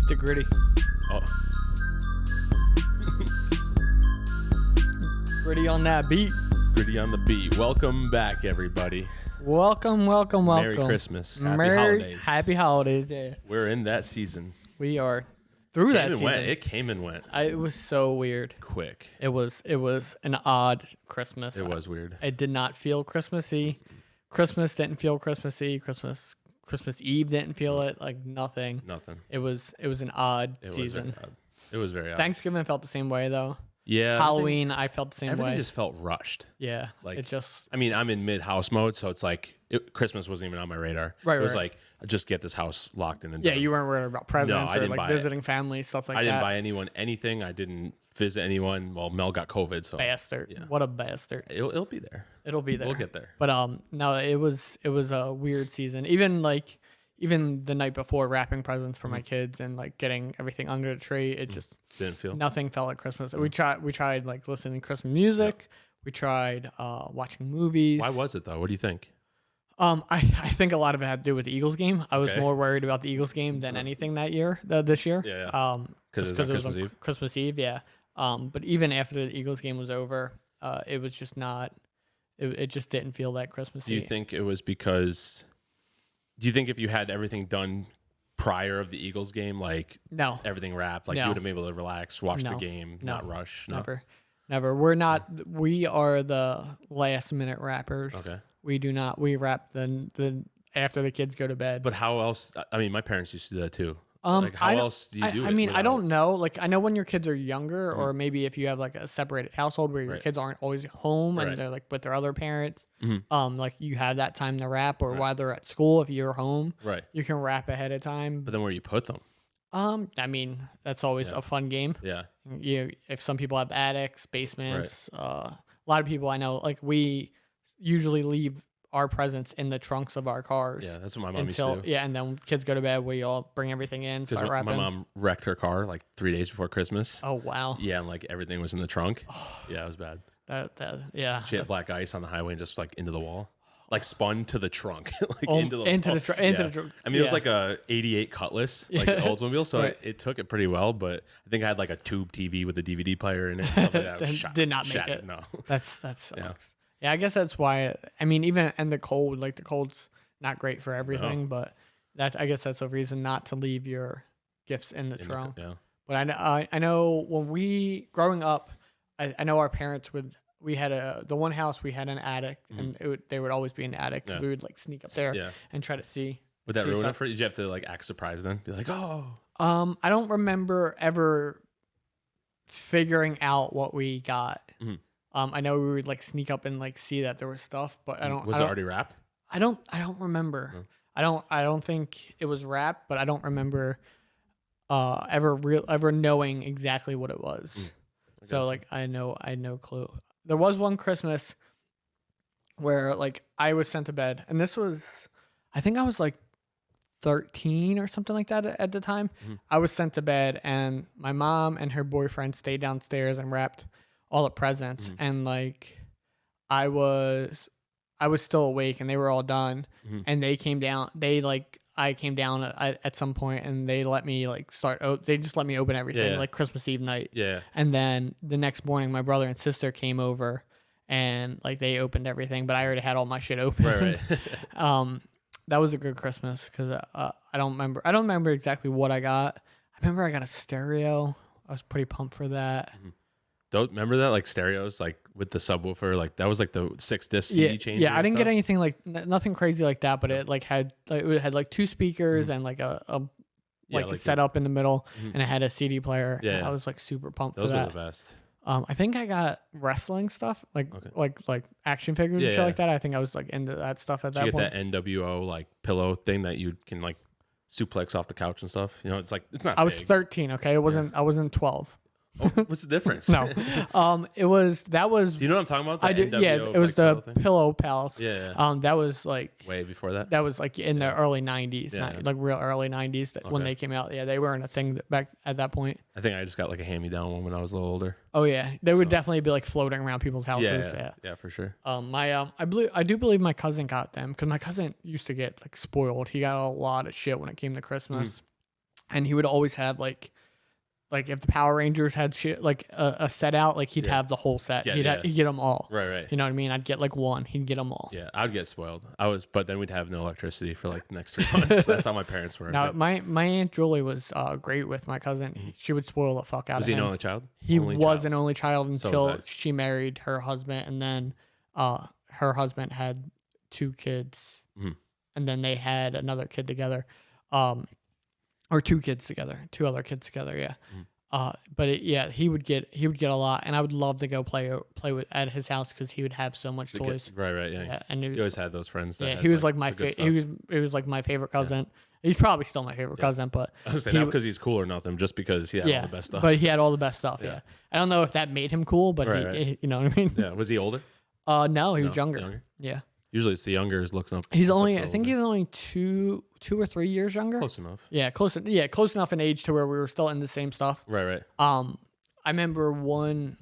Mr. Gritty. Oh, Gritty on that beat. Gritty on the beat. Welcome back, everybody. Welcome. Merry Christmas. Happy holidays. Happy holidays, yeah. We're in that season. We are through that season. It came and went It was so weird. quick. It was an odd Christmas. It was weird. It did not feel Christmassy. Christmas didn't feel Christmassy. Christmas Eve didn't feel it. Like nothing. Nothing. It was an odd season. It was very odd. Thanksgiving felt the same way though. Yeah. Halloween, I felt the same Everything way. just felt rushed. Yeah. Like, it just. I mean, I'm in mid-house mode, so it's like Christmas wasn't even on my radar. Right, it was right. like, just get this house locked in and Yeah, done. you weren't worried about presents I or didn't like buy it. visiting family, stuff like that. I didn't buy anyone anything. I didn't visit anyone. Well, Mel got COVID, so Bastard. Yeah. What a bastard. it'll be there. It'll be there. We'll get there. But no, it was a weird season. Even the night before, wrapping presents for my kids and like getting everything under the tree, it just Didn't feel. nothing felt like Christmas. We tried like listening to Christmas music. We tried watching movies. Why was it though? What do you think? I think a lot of it had to do with the Eagles game. I was Okay. more worried about the Eagles game than anything this year. Yeah. Just Because because it was Christmas on Eve? Christmas Eve, yeah. But even after the Eagles game was over, it was just not. It just didn't feel that Christmassy. Do you think it was because? Do you think if you had everything done prior of the Eagles game, like No, everything wrapped, like No. you would have been able to relax, watch the No. game, No. not rush? No? never. We're not. We are the last minute wrappers. Okay. We do not. We wrap the after the kids go to bed. But how else? I mean, my parents used to do that too. Like, I how don't- else do you do it? I mean, I without- don't know. Like, I know when your kids are younger, or maybe if you have like a separated household where your Right. kids aren't always home Right. and they're like with their other parents, Mhm. like you have that time to wrap, or Right. while they're at school, if you're home, Right. you can wrap ahead of time. But then where you put them? I mean, that's always Yeah. a fun game. Yeah. If some people have attics, basements, a lot of people I know, like we usually leave our presents in the trunks of our cars. Yeah. That's what my mom Until used to do. and then when kids go to bed, we all bring everything in, Because start my wrapping. mom wrecked her car like 3 days before Christmas. Oh wow, Yeah, and like everything was in the trunk. Yeah, it was bad. that yeah. She had black ice on the highway and just like into the wall, like spun to the trunk, like Oh, into the into wall. the tr- into Yeah. the tr- I mean, it was yeah. like a '88 Cutlass, like Yeah. Oldsmobile, so Right. it took it pretty well. But I think I had like a tube TV with a DVD player in it. Stuff like that. That did not make shattered. it. No. that sucks. Yeah. Yeah, I guess that's why. I mean, even in the cold, like the cold's not great for everything, but I guess that's a reason not to leave your gifts in the trunk. Yeah. But I know when we growing up, I know our parents would. We had the one house we had an attic, and they would always be in the attic. 'Cause Yeah. we would like sneak up there Yeah. and try to see. Would that see ruin it stuff. for you? Did you have to like act surprised then? Be like, oh. I don't remember ever figuring out what we got. Mhm. I know we would like sneak up and like see that there was stuff, but I don't. Was I it don't, already wrapped? I don't remember. No. I don't think it was wrapped, but I don't remember ever knowing exactly what it was. So like I know no clue. There was one Christmas where like I was sent to bed, and this was I think I was like 13 or something like that at the time. I was sent to bed, and my mom and her boyfriend stayed downstairs and wrapped all the presents, and like I was still awake, and they were all done, and they came down. I came down at some point, and they let me like they just let me open everything Yeah. like Christmas Eve night. Yeah. And then the next morning, my brother and sister came over, and like they opened everything, but I already had all my shit open. Right. That was a good Christmas because I don't remember exactly what I got. I remember I got a stereo. I was pretty pumped for that. Don't remember that like stereos like with the subwoofer, like that was like the 6-disc CD changer. Yeah, I and didn't get stuff? anything like nothing crazy like that, but it like had like two speakers and like a like set up in the middle, and it had a CD player. Yeah, and yeah. I was like super pumped Those for were that. the best. I think I got wrestling stuff like action figures and Yeah, shit yeah. like that. I think I was like into that stuff at Did you that get point. that NWO like pillow thing that you can like suplex off the couch and stuff? You know, it's like it's not. I was big. 13. Okay, I wasn't 12. Oh, what's the difference? No, that was. Do you know what I'm talking about? The I did. NWO, Yeah, it was like, the pillow thing? Pillow Pals. Yeah. That was like Way before that. that was like in the early 90s, Yeah. like real early 90s when Okay. they came out. Yeah, they weren't a thing back at that point. I think I just got like a hand-me-down one when I was a little older. Oh yeah, they would definitely be like floating around people's houses. Yeah, for sure. I do believe my cousin got them because my cousin used to get like spoiled. He got a lot of shit when it came to Christmas. and he would always have like if the Power Rangers had shit like a set out, like he'd have the whole set. Yeah, He'd get them all. Right. You know what I mean? I'd get like one. He'd get them all. Yeah, I'd get spoiled. But then we'd have no electricity for like the next 3 months. That's how my parents were. Now But my Aunt Julie was great with my cousin. She would spoil the fuck out was of he him. an only child? He Only was child. an only child until that- she married her husband, and then her husband had 2 kids, and then they had another kid together, or 2 kids together, 2 other kids together. Yeah. But he would get a lot, and I would love to go play with at his house because he would have so much toys. Right. Yeah. And You always had those friends. That had, he was like my the good he was like my favorite cousin. He's probably still my favorite cousin, but I was saying not because he's cool or nothing, just because he had all the best stuff. But he had all the best stuff. Yeah. I don't know if that made him cool, but Right. you know what I mean. Yeah. Was he older? No, he was younger. Yeah. Usually it's the younger is looking up. He's looks up only to I think older. he's only 2 or 3 years younger. Close enough. Yeah, close enough in age to where we were still in the same stuff. Right. I remember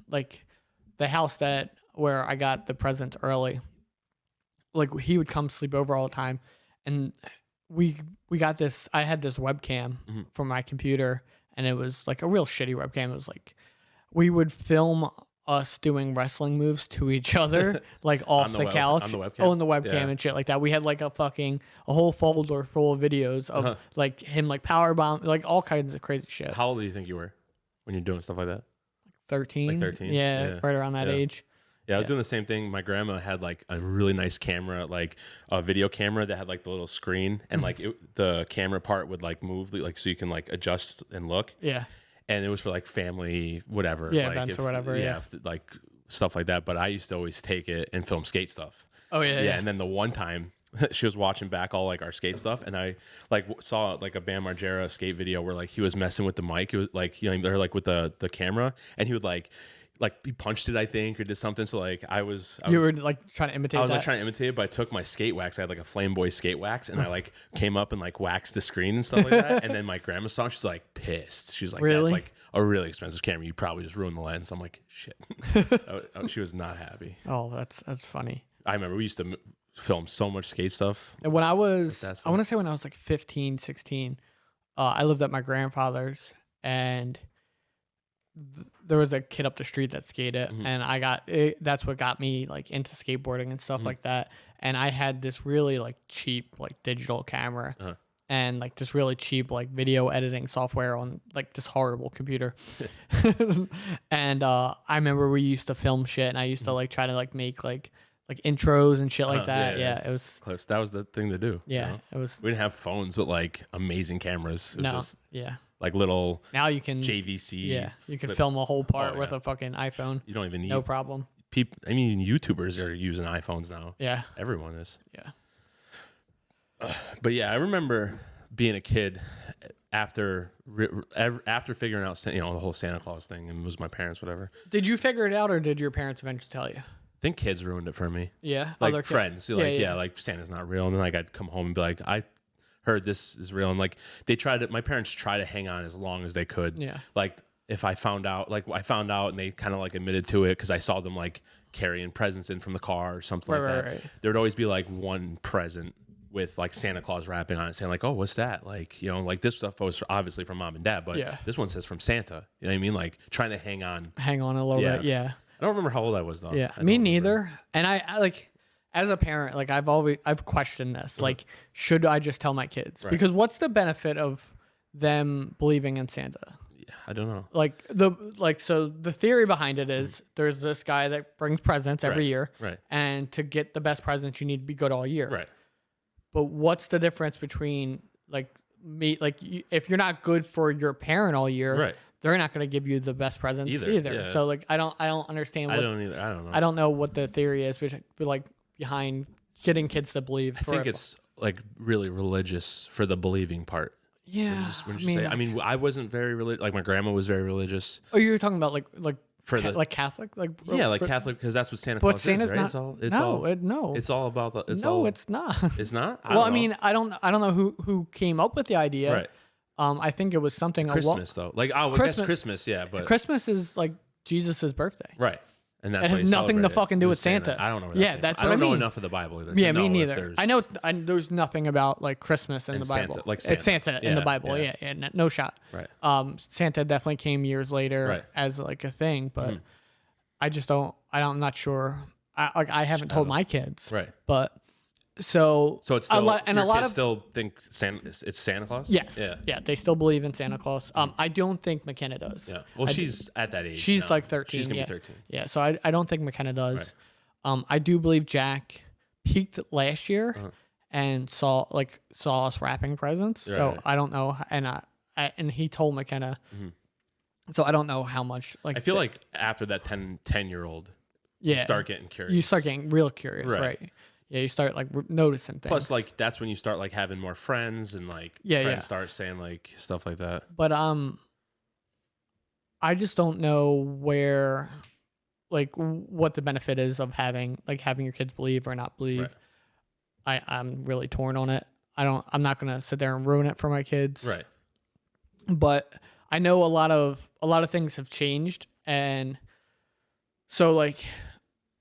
the house where I got the presents early. Like he would come sleep over all the time, and we got this. I had this webcam for my computer, and it was like a real shitty webcam. It was like we would film us doing wrestling moves to each other, like off the couch, on the webcam? on the webcam Yeah. and shit like that. We had like a whole folder full of videos of like him like power bomb, like all kinds of crazy shit. How old do you think you were when you're doing stuff like that? 13. Like 13? Yeah, Yeah. right around that Yeah. age. Yeah, I was doing the same thing. My grandma had like a really nice camera, like a video camera that had like the little screen, and like the camera part would like move, like so you can like adjust and look. Yeah. And it was for like family, whatever. Yeah, like events or whatever, yeah. like stuff like that. But I used to always take it and film skate stuff. Oh yeah. And then the one time she was watching back all like our skate stuff, and I like saw like a Bam Margera skate video where like he was messing with the mic. It was like, you know, or like with the camera, and he would like he punched it, I think, or did something. So like I was were like trying to imitate I was that. like trying to imitate it, but I took my skate wax. I had like a Flame Boy skate wax, and I like came up and like waxed the screen and stuff like that. And then my grandma saw it, she's like pissed. She's like, Really? that's like a really expensive camera. You probably just ruined the lens. I'm like, shit. She was not happy. Oh, that's funny. I remember we used to film so much skate stuff. And when I was, That's I want to say when I was like 15, 16, I lived at my grandfather's, and there was a kid up the street that skated, and I got it. That's what got me like into skateboarding and stuff like that. And I had this really like cheap like digital camera. And like this really cheap like video editing software on like this horrible computer. And I remember we used to film shit, and I used to like try to like make like intros and shit like that. yeah. It was Close. That was the thing to do. yeah, you know? it was We didn't have phones with like amazing cameras. It was just yeah. like little Now you can JVC. yeah, you can flip- film a whole part Oh, with yeah. a fucking iPhone. You don't even need No problem. people. I mean, YouTubers are using iPhones now. Yeah. Everyone is. Yeah. But yeah, I remember being a kid after figuring out, you know, the whole Santa Claus thing, and it was my parents, whatever. Did you figure it out, or did your parents eventually tell you? I think kids ruined it for me. Yeah. Like Other kid- friends, like Santa's not real, and then like I'd come home and be like, I heard this is real, and like my parents try to hang on as long as they could. Yeah. Like if I found out, and they kind of like admitted to it because I saw them like carrying presents in from the car or something like that. Right. There would always be like one present with like Santa Claus wrapping on it, saying like, "Oh, what's that?" Like, you know, like this stuff was obviously from mom and dad, but Yeah. this one says from Santa. You know what I mean? Like trying to hang on. Hang on a little Yeah. bit. Yeah. I don't remember how old I was though. Yeah. I Me don't remember. neither. And I like, as a parent, like I've questioned this. Like, should I just tell my kids? Right. Because what's the benefit of them believing in Santa? Yeah, I don't know. So the theory behind it is there's this guy that brings presents every Right. year, Right. and to get the best presents, you need to be good all year. Right. But what's the difference between if you're not good for your parent all year, Right. they're not going to give you the best presents Either, either. yeah. So like I don't understand. I don't either. I don't know. I don't know what the theory is, behind getting kids to believe. I think it's like really religious for the believing part. yeah. Wouldn't you say? I mean, I wasn't very religious. Like my grandma was very religious. Oh, you're talking about like For the- like Catholic, like Yeah, like Catholic, because that's what Santa But Claus Santa's is, right? not. no. No. It's all about the. It's no, all, it's not. It's not. Well, I don't know. mean, I don't know who came up with the idea. right. I think it was something Christmas though. Like I guess Christmas- Christmas, yeah, but Christmas is like Jesus's birthday. right. And that's It why has you nothing to celebrate it. fucking do It with was Santa. I don't know where Yeah, that that's came what from. I I don't mean. know enough of the Bible either. Yeah, to me know if neither. there's- I know there's nothing about like Christmas in And the Bible. Santa, like It's Santa. Santa in the Yeah, Bible. yeah. Yeah, no shot. Right. Santa definitely came years later Right. as like a thing, but I just don't. I'm not sure. I haven't told my kids. Right. But so So it's still, a lot kids of still think it's Santa Claus? yes, Yeah. they still believe in Santa Claus. I don't think McKenna does. Yeah. Well, she's at that age. She's now. like 13. She's going to yeah. be 13. Yeah, so I don't think McKenna does. I do believe Jack peaked last year and saw us wrapping presents. So Right. I don't know, and he told McKenna. So I don't know how much. Like I feel like after that 10-year-old, yeah, you start getting curious. You start getting real curious, Right. right? Yeah, you start like noticing things. Plus, like that's when you start like having more friends and like friends start saying like stuff like that. But I just don't know where, like, what the benefit is of having your kids believe or not believe. Right. I'm really torn on it. I'm not gonna sit there and ruin it for my kids. Right. But I know a lot of things have changed, and so like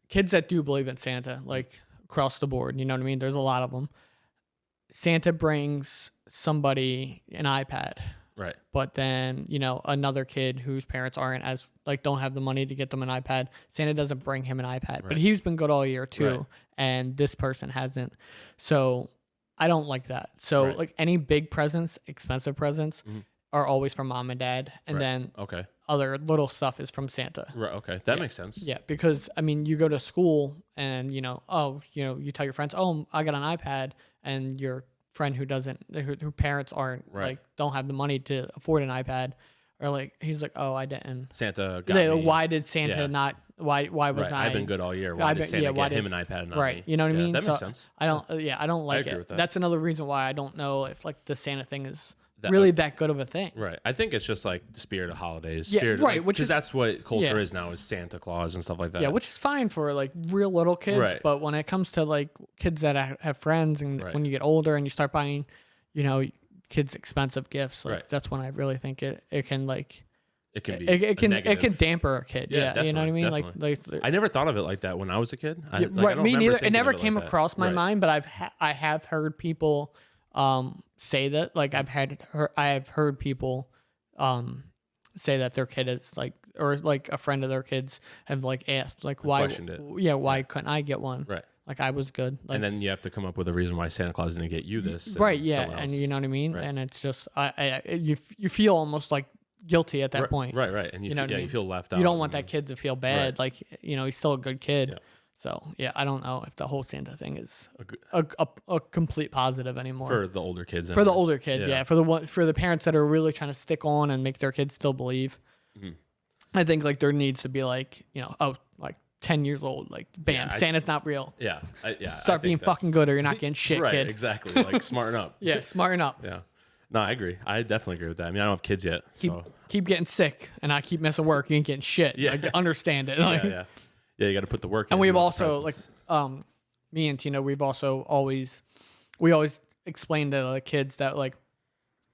kids that do believe in Santa, like across the board, you know what I mean? There's a lot of them. Santa brings somebody an iPad. Right. But then, another kid whose parents aren't as don't have the money to get them an iPad. Santa doesn't bring him an iPad, but he's been good all year too. Right. And this person hasn't. So I don't like that. So like any big presents, expensive presents are always from mom and dad. And then Okay. other little stuff is from Santa. Right. Okay. That makes sense. Yeah. Because I mean, you go to school and you tell your friends, oh, I got an iPad, and your friend who parents aren't don't have the money to afford an iPad, or like he's like, oh, I didn't. Santa got me. Why did Santa not? Why was I? I've been good all year. Why did Santa get him an iPad? And not Right. me? You know what I mean? That So makes sense. I don't. I don't like agree it. with that. That's another reason why I don't know if like the Santa thing is really that good of a thing. Right. I think it's just like the spirit of holidays. Yeah, Spirit, right, like, which 'cause is- that's what culture yeah. is now, is Santa Claus and stuff like that. Yeah, which is fine for like real little kids, Right. but when it comes to like kids that have friends, and Right. when you get older and you start buying, kids expensive gifts, like Right. that's when I really think it can like it can be. it can negative. damper a kid. Yeah, You know what I mean? definitely. Like I never thought of it like that when I was a kid. I yeah, don't right, me remember neither. It thinking never of came like that. across my Right. mind, but I have heard people say that. Like I have heard people say that their kid is like, or like a friend of their kids have like asked like why questioned it. yeah, why couldn't I get one? Right. Like I was good. Like And then you have to come up with a reason why Santa Claus didn't get you this. and right, yeah, someone and else. you know what I mean. Right. And it's just you feel almost like guilty at that Right, point. Right. And You know what I you mean? feel left out. You don't want and- that kid to feel bad. Like he's still a good kid. Yeah. So yeah, I don't know if the whole Santa thing is a good- a complete positive anymore for the older kids. for the anyways. older kids. Yeah, for the parents that are really trying to stick on and make their kids still believe. Mm-hmm. I think like there needs to be like 10 years old, like bam, Yeah, Santa's not real. Yeah. Start being fucking good, or you're not getting shit, right. kid. Exactly. Like smarten up. Yeah, smarten up. Yeah. No, I agree. I definitely agree with that. I mean, I don't have kids yet, so Keep getting sick, and I keep missing work. You ain't getting shit. Yeah. Like, understand it. Like, yeah. You got to put the work in. And we've with the also presents. me and Tina, we've also always explained to the kids that like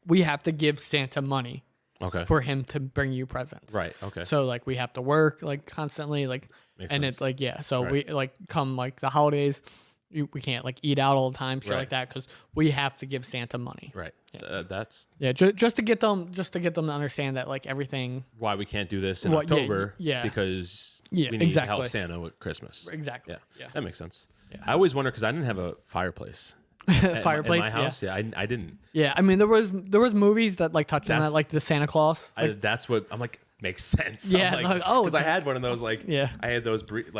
we have to give Santa money okay. for him to bring you presents. Right. Okay. So like we have to work like constantly, like, Makes and sense. it's like so Right. we like come like the holidays, we can't like eat out all the time, shit Right. like that, because we have to give Santa money. Right. Yeah. That's Just to get them to understand that like everything. why we can't do this in Well, yeah, October. yeah. Because Yeah, we need to exactly. help Santa with Christmas. Exactly. Yeah. Yeah. That makes sense. I always wonder because I didn't have a fireplace. Fireplace. in my house. Yeah. I didn't. Yeah. I mean, there was movies that like touched on That's- that, like the Santa Claus. Like, That's what I'm like. Makes sense. Yeah, I'm like, oh, because I had one of those like. Yeah. I had those furnace.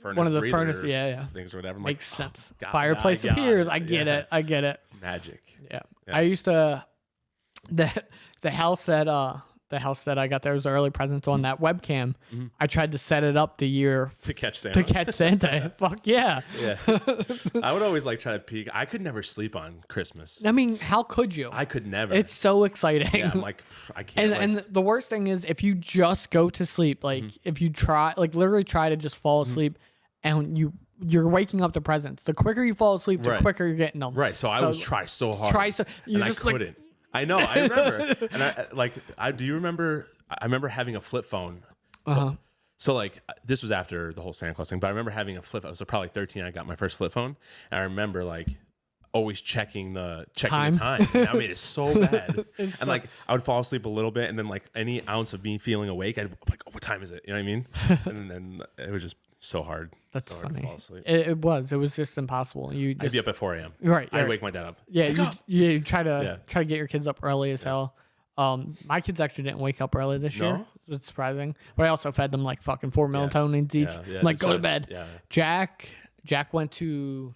One of the breather furnace- yeah. Things or whatever. I'm makes like, sense. God, Fireplace God, appears. God. I get Yeah. it. I get it. Magic. Yeah. Yeah. I used to the house that I got there was the early presents on that webcam. I tried to set it up the year To catch Santa. to catch Santa. Fuck yeah. Yeah. I would always like try to peek. I could never sleep on Christmas. I mean, how could you? I could never. It's so exciting. yeah. I'm like I can't. and the worst thing is if you just go to sleep, like if you try, like literally try to just fall asleep, and you're waking up the presents. The quicker you fall asleep, the Right. quicker you're getting them. right. So I would try so hard. You and just I couldn't. I know. I remember. And do you remember? I remember having a flip phone. So like this was after the whole Santa Claus thing, but I remember having a flip. I was probably 13. I got my first flip phone, and I remember like always checking the time. And that made it so bad. And like I would fall asleep a little bit, and then like any ounce of me feeling awake, I'd be like, "Oh, what time is it?" You know what I mean? And then it was just so hard. That's so hard funny. to fall asleep. It was just impossible. I'd be up at 4 a.m. Right. I'd wake my dad up. Yeah, you try to get your kids up early as hell. My kids actually didn't wake up early this year. It's surprising, but I also fed them like fucking 4 melatonin each. Yeah. Like, go to bed. Yeah. Jack went to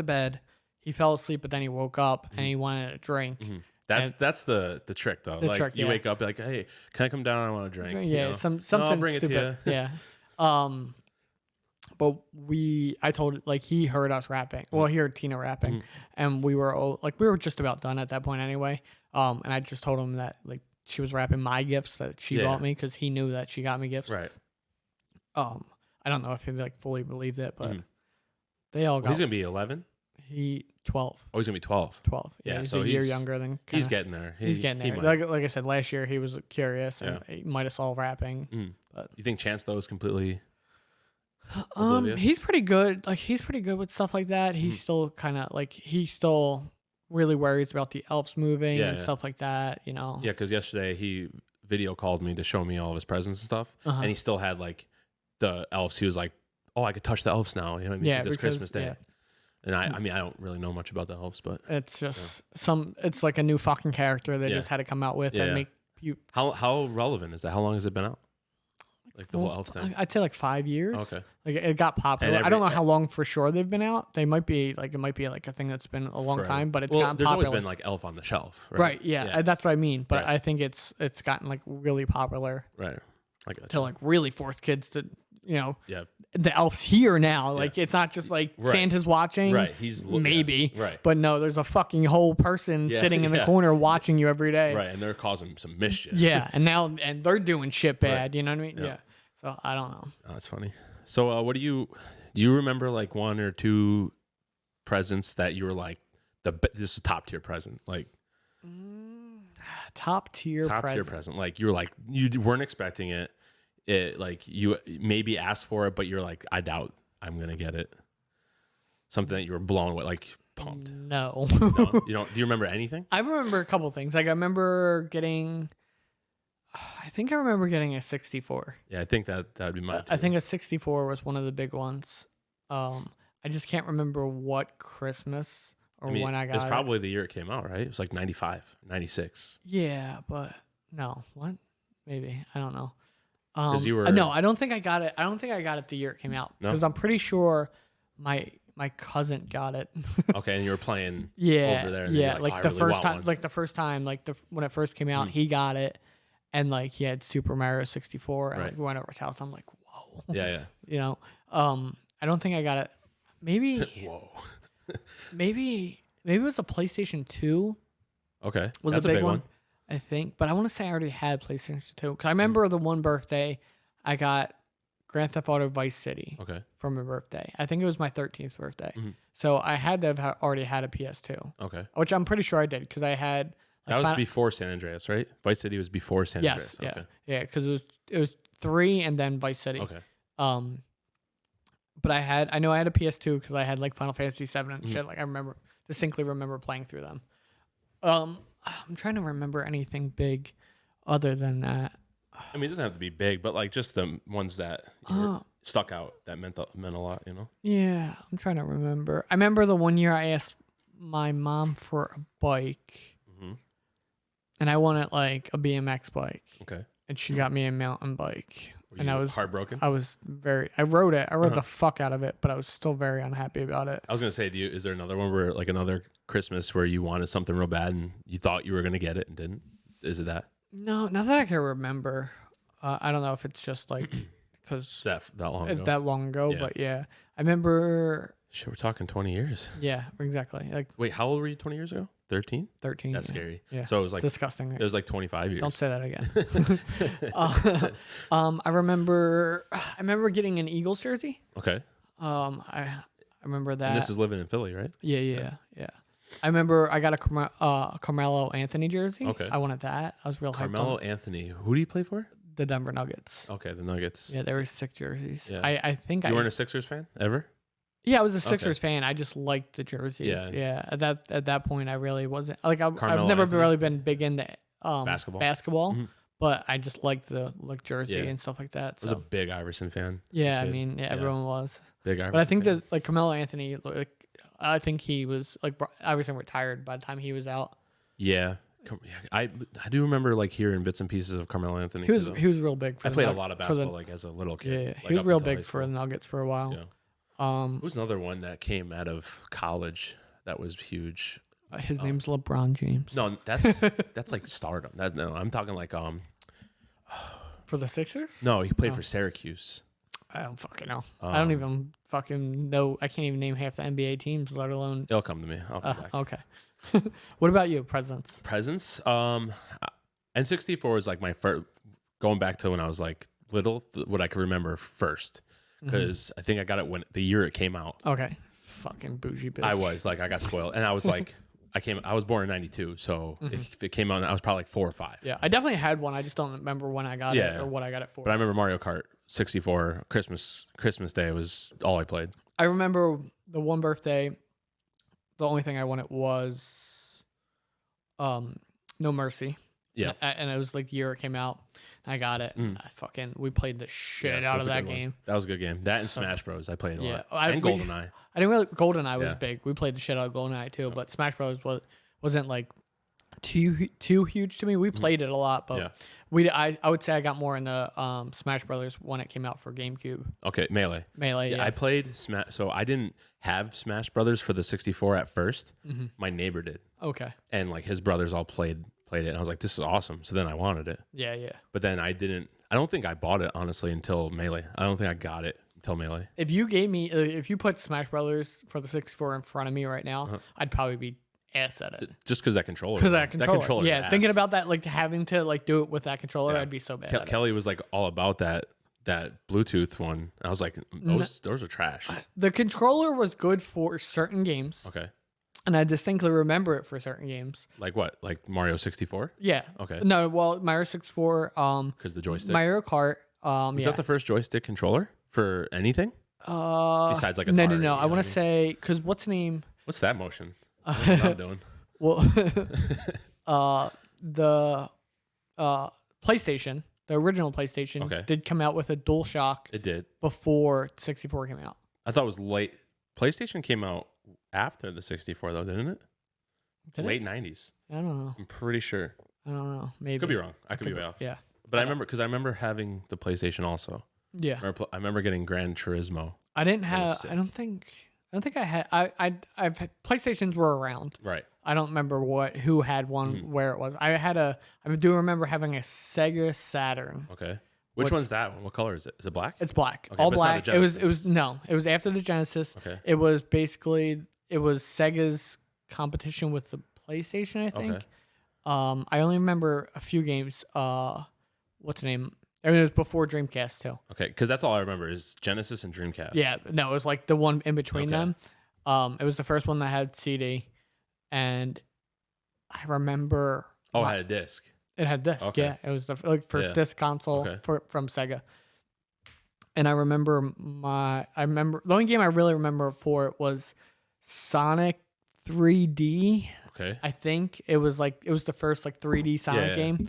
bed. He fell asleep, but then he woke up and he wanted a drink. Mm-hmm. That's the trick though. Like trick, you wake up like, hey, can I come down? I want a drink. Yeah, something I'll bring stupid. It to you. Yeah. But I told like he heard us rapping. Well, he heard Tina rapping, and we were just about done at that point anyway. And I just told him that like she was rapping my gifts that she bought me because he knew that she got me gifts. Right. I don't know if he like fully believed it, but they all got. He's gonna be 11. He 12. Oh, he's gonna be 12. 12. Yeah, he's a year younger than. He's getting there. He's getting there. Like I said, last year he was curious and he might have saw rapping. But you think Chance though is completely? He's pretty good. Like he's pretty good with stuff like that. He's still kind of like he still really worries about the elves moving and stuff like that. You know. Yeah, because yesterday he video called me to show me all of his presents and stuff, and he still had like the elves. He was like, "Oh, I could touch the elves now." You know what I mean? Yeah, because it's Christmas Day. Yeah. And I mean, I don't really know much about the elves, but it's just it's like a new fucking character they just had to come out with and make you. How relevant is that? How long has it been out? Like the whole elves thing? I'd say like 5 years. Okay. Like it got popular. I don't know how long for sure they've been out. They might be like, it might be like a thing that's been a long time, but it's gotten there's popular. always been like Elf on the Shelf, right? Right. Yeah. That's what I mean. But I think it's gotten like really popular. Right. To like really force kids to, you know, yeah. The elf's here now. Like it's not just like Santa's watching. Right. He's maybe. Right. But no, there's a fucking whole person sitting in the corner watching you every day. Right. And they're causing some mischief. Yeah. And they're doing shit bad. You know what I mean? Yeah. So I don't know. Oh, that's funny. So what do you remember like one or two presents that you were like this is top tier present, like top tier present. Like you were like you weren't expecting it. It like you maybe asked for it, but you're like, I doubt I'm gonna get it. Something that you were blown away, like pumped. No. No, you don't. Do you remember anything? I remember a couple things. Like I remember getting. I think I remember getting a 64. Yeah, I think that would be mine. I think a 64 was one of the big ones. I just can't remember what Christmas or when I got it. It's probably the year it came out, right? It was like 95, 96. Yeah, but no. What? Maybe. I don't know. You were... No, I don't think I got it. I don't think I got it the year it came out. Because I'm pretty sure my cousin got it. Okay, and you were playing over there. Yeah, like, the first time, when it first came out, he got it. And like he had Super Mario 64, and like we went over his house. I'm like, whoa. Yeah. You know, I don't think I got it. Maybe. Whoa. maybe it was a PlayStation 2. Okay, That's a big one. I think, but I want to say I already had PlayStation 2 because I remember the one birthday I got Grand Theft Auto Vice City. Okay. For my birthday, I think it was my 13th birthday. So I had to have already had a PS2. Okay. Which I'm pretty sure I did because I had. That was before San Andreas, right? Vice City was before San Andreas. Yes, okay. yeah, because it was 3 and then Vice City. Okay. But I know I had a PS2 because I had like Final Fantasy 7 and shit. Like I distinctly remember playing through them. I'm trying to remember anything big other than that. I mean, it doesn't have to be big, but like just the ones that stuck out that meant a lot, you know? Yeah, I'm trying to remember. I remember the one year I asked my mom for a bike. And I wanted like a BMX bike. Okay. And she got me a mountain bike. I was heartbroken. I rode it. I rode the fuck out of it, but I was still very unhappy about it. I was gonna say, is there another one where like another Christmas where you wanted something real bad and you thought you were gonna get it and didn't? Is it that? No, not that I can remember. I don't know if it's just like because that long ago. That long ago, but yeah, I remember. Shit, we're talking 20 years. Yeah, exactly. Like, wait, how old were you 20 years ago? 13? 13. That's scary. Yeah. So it was like disgusting. It was like 25 years. Don't say that again. I remember getting an Eagles jersey. Okay. I remember that. And this is living in Philly, right? Yeah. I remember I got a Carmelo Anthony jersey. Okay. I wanted that. I was real hyped. Carmelo Anthony. Who do you play for? the Denver Nuggets. Okay, the Nuggets. Yeah, there were 6 jerseys. Yeah. I think You weren't a Sixers fan ever? Yeah, I was a Sixers fan. I just liked the jerseys. Yeah. Yeah. At that point, I really wasn't like I've Carmelo never Anthony? really been big into Basketball? Mhm. but I just liked the jersey Yeah. and stuff like that. I was So a big Iverson fan. yeah, I kid. mean, everyone was. Big Iverson. But I think fan. that like Carmelo Anthony, like I think he was like Iverson retired by the time he was out. Yeah. I do remember like hearing bits and pieces of Carmelo Anthony. He was real big. For I the played a Nug- lot of for basketball like as a little kid. Yeah, like, he was up real until high big for the school. Nuggets for a while. Yeah. Who's another one that came out of college that was huge? His name's LeBron James. No, that's like stardom. No, I'm talking like For the Sixers? No, he played for Syracuse. I don't fucking know. I don't even fucking know. I can't even name half the NBA teams, let alone. It'll come to me. I'll come back. Okay. What about you? Presents? Presents. N64 was like my first. Going back to when I was like little, what I can remember first, because I think I got it when the year it came out. Okay. Fucking bougie bitch. I was like, I got spoiled, and I was like, I was born in '92, so if it came out, I was probably like 4 or 5. Yeah, I definitely had one. I just don't remember when I got it or what I got it for. But I remember Mario Kart 64 Christmas Day was all I played. I remember the one birthday. The only thing I wanted was, No Mercy. Yeah, and it was like the year it came out. I got it. We played the shit out of that game. That was a good game. That and Smash Bros. I played a lot. And GoldenEye. GoldenEye. I didn't really. GoldenEye was big. We played the shit out of GoldenEye too. But Smash Bros. Wasn't like too huge to me. We played it a lot, but I would say I got more into Smash Brothers when it came out for GameCube. Okay, Melee. Yeah. I played Smash. So I didn't have Smash Brothers for the 64 at 1st. My neighbor did, Okay. and like his brothers all played it, and I was like, this is awesome. So then I wanted it. Yeah. But then I don't think I bought it honestly until Melee. I don't think I got it until Melee. If you gave me, if you put Smash Brothers for the 64 in front of me right now, I'd probably be ass at it. Just because that controller. Because that controller. Yeah, ass. thinking about that, like having to like do it with that controller, I'd be so bad. At Kelly was like all about that Bluetooth one. I was like, those are trash. The controller was good for certain games. Okay. And I distinctly remember it for certain games. Like what? Like Mario 64? Yeah. Okay. No, well, Mario 64, Because the joystick. Mario Kart. Was that the first joystick controller for anything? Besides like a No. I want to say, because what's the name? What's that motion? What I'm doing. Well, the PlayStation, the original PlayStation, did come out with a DualShock. It did. Before 64 came out. I thought it was late. PlayStation came out after the 64 though, didn't it? Late 90s. I don't know. I'm pretty sure. I don't know. Maybe. Could be wrong. I could be way off. Yeah. But I remember having the PlayStation also. Yeah. I remember getting Gran Turismo. I didn't have. I don't think I had. I've had, PlayStations were around. Right. I don't remember who had one where it was. I do remember having a Sega Saturn. Okay. Which one's that one? What color is it? Is it black? It's black. Okay, All but it's not black. the It was Genesis. it was after the Genesis. Okay. It was basically Sega's competition with the PlayStation, I think. Okay. I only remember a few games. What's the name? I mean, it was before Dreamcast too. Okay, because that's all I remember is Genesis and Dreamcast. Yeah, no, it was like the one in between Okay. them. It was the first one that had CD, and I remember. Oh, it had a disc. It had disc. Okay. Yeah, it was the first disc console Okay. from Sega. And I remember the only game I really remember for it was Sonic 3D. Okay. I think it was the first like 3D Sonic game.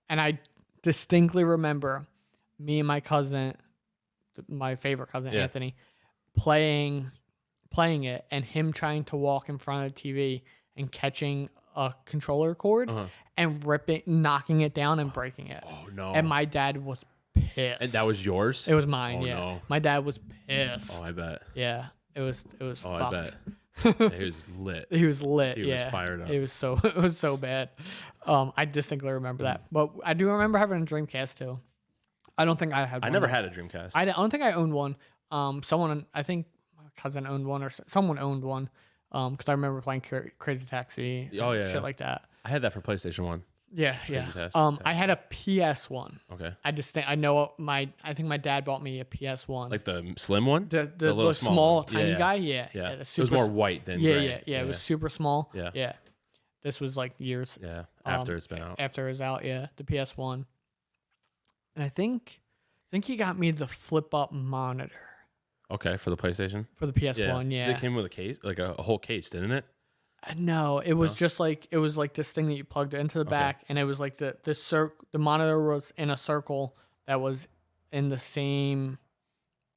And I distinctly remember me and my cousin, my favorite cousin Anthony, playing it and him trying to walk in front of the TV and catching a controller cord and knocking it down and breaking it. Oh no. And my dad was pissed. And that was yours? It was mine, Oh, yeah. no. My dad was pissed. Oh, I bet. Yeah. It was Oh, fucked. I bet. He was lit. He was lit. He was yeah, fired up. It was so bad. I distinctly remember that, but I do remember having a Dreamcast too. I don't think I had. I one. never had a Dreamcast. I don't think I owned one. Someone, I think my cousin owned one, or someone owned one. Because I remember playing Crazy Taxi. Oh, yeah, shit yeah. like that. I had that for PlayStation 1. Yeah. Taxi. I had a PS1. Okay. I think my dad bought me a PS1. Like the slim one? the little small one. tiny Yeah, guy. Yeah. Yeah. the It was more white than gray. Yeah. It was super small. Yeah. Yeah. This was like years Yeah, after it's been out. after it was out. Yeah, the PS1. And I think he got me the flip up monitor Okay, for the PlayStation. for the PS1. Yeah. It came with a case, like a whole case, didn't it? No, it was just like it was like this thing that you plugged into the back, and it was like the monitor was in a circle that was in the same.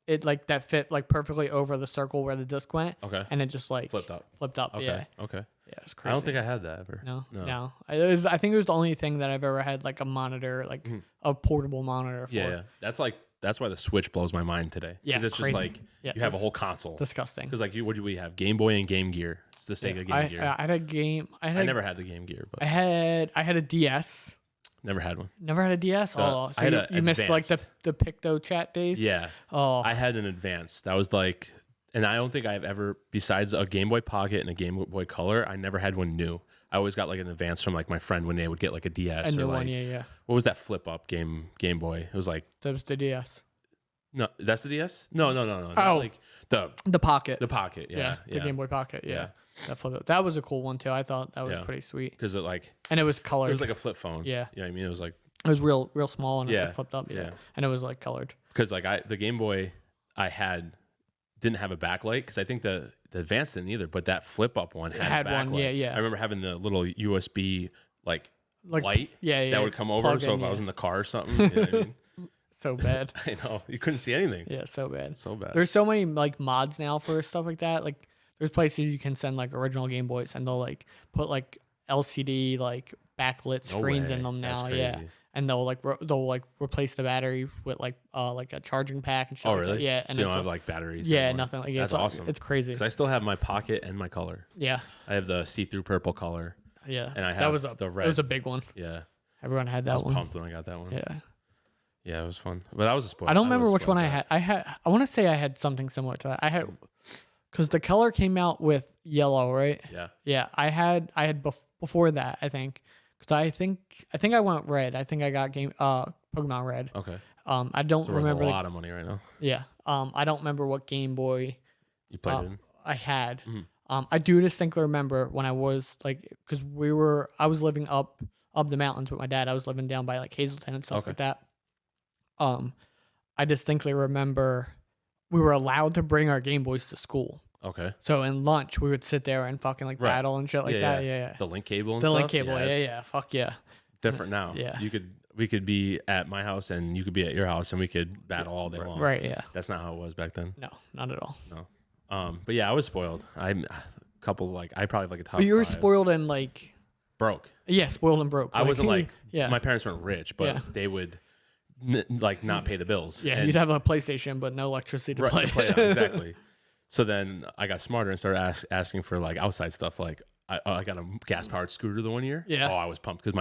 It like that fit like perfectly over the circle where the disc went. Okay. And it just like Flipped up. Okay. Okay. Yeah. Okay. Yeah, it was crazy. I don't think I had that ever. No. I think it was the only thing that I've ever had like a monitor, like a portable monitor for. Yeah. That's why the Switch blows my mind today. Yeah, Because it's crazy. just like you have a whole console. Disgusting. Because like what do we have? Game Boy and Game Gear. It's the Sega Game Gear. I had a game. I never had the Game Gear, but I had a DS. never had one. Never had a DS. So I had you missed like advanced. the Picto Chat days. Yeah. Oh, I had an Advance. That was like, and I don't think I've ever, besides a Game Boy Pocket and a Game Boy Color, I never had one new. I always got like an Advance from like my friend when they would get like a DS. a new or like, one. Yeah. What was that flip up Game Boy? It was like, That was the DS. no, that's the DS? No. Not Oh. like the The Pocket. Yeah. The Game Boy Pocket. Yeah. Yeah. That flip up. That was a cool one too. I thought that was Yeah. pretty sweet. Because it like, And it was colored. it was like a flip phone. Yeah. You know what I mean? It was like, It was real small and Yeah. it flipped up. Yeah. And it was like colored. because like the Game Boy I had didn't have a backlight because I think the Advance didn't either, but that flip up one had a one, backlight. yeah. I remember having the little USB like Like light Yeah. that would come over. Plug So in, if I yeah. was in the car or something, you know what I mean? So bad. I know you couldn't see anything. Yeah. So bad. So bad. There's so many like mods now for stuff like that. Like there's places you can send like original Game Boys and they'll like put like LCD like backlit No screens way. in them That's now. Yeah. crazy. And they'll like replace the battery with like a charging pack and shit. Oh like that. really? Yeah. So And you it's don't have like, like batteries. yeah, anymore? nothing like That's it's awesome. It's crazy. Because I still have my Pocket and my Color. Yeah. I have the see-through purple color. Yeah. And I that have was the It red. was a big one. Yeah, Everyone had I that was one. pumped when I got that one. Yeah. Yeah, it was fun. But I was a spoiled. I don't remember was which one spoiled I brat. had. I want to say I had something similar to that. I had because the color came out with yellow, right? Yeah. Yeah, I had before that, I think, because I think I went red. I think I got Pokemon Red. Okay. I don't So we're worth remember. a lot of money right now. Yeah. I don't remember what Game Boy You played it in? I had. Mhm. I do distinctly remember when I was like, because I was living up the mountains with my dad. I was living down by like Hazleton and stuff Okay. like that. I distinctly remember we were allowed to bring our Game Boys to school. Okay. So in lunch, we would sit there and fucking like Right. battle and shit like that. Yeah. The link cable and The stuff. link cable. Yes. Yeah. Fuck yeah. Different now. Yeah. We could be at my house and you could be at your house and we could battle all day long. Right. Yeah. That's not how it was back then. No, not at all. No. But yeah, I was spoiled. I'm a couple like I probably have like a top. But you were 5. spoiled and like, Broke. yeah, spoiled and broke. I wasn't like yeah. my parents weren't rich, but Yeah. they would like not pay the bills. Yeah, And- you'd have a PlayStation, but no electricity to right, play. to play it on, exactly. So then I got smarter and started asking for like outside stuff. Like I got a gas powered scooter the one year. Yeah. Oh, I was pumped because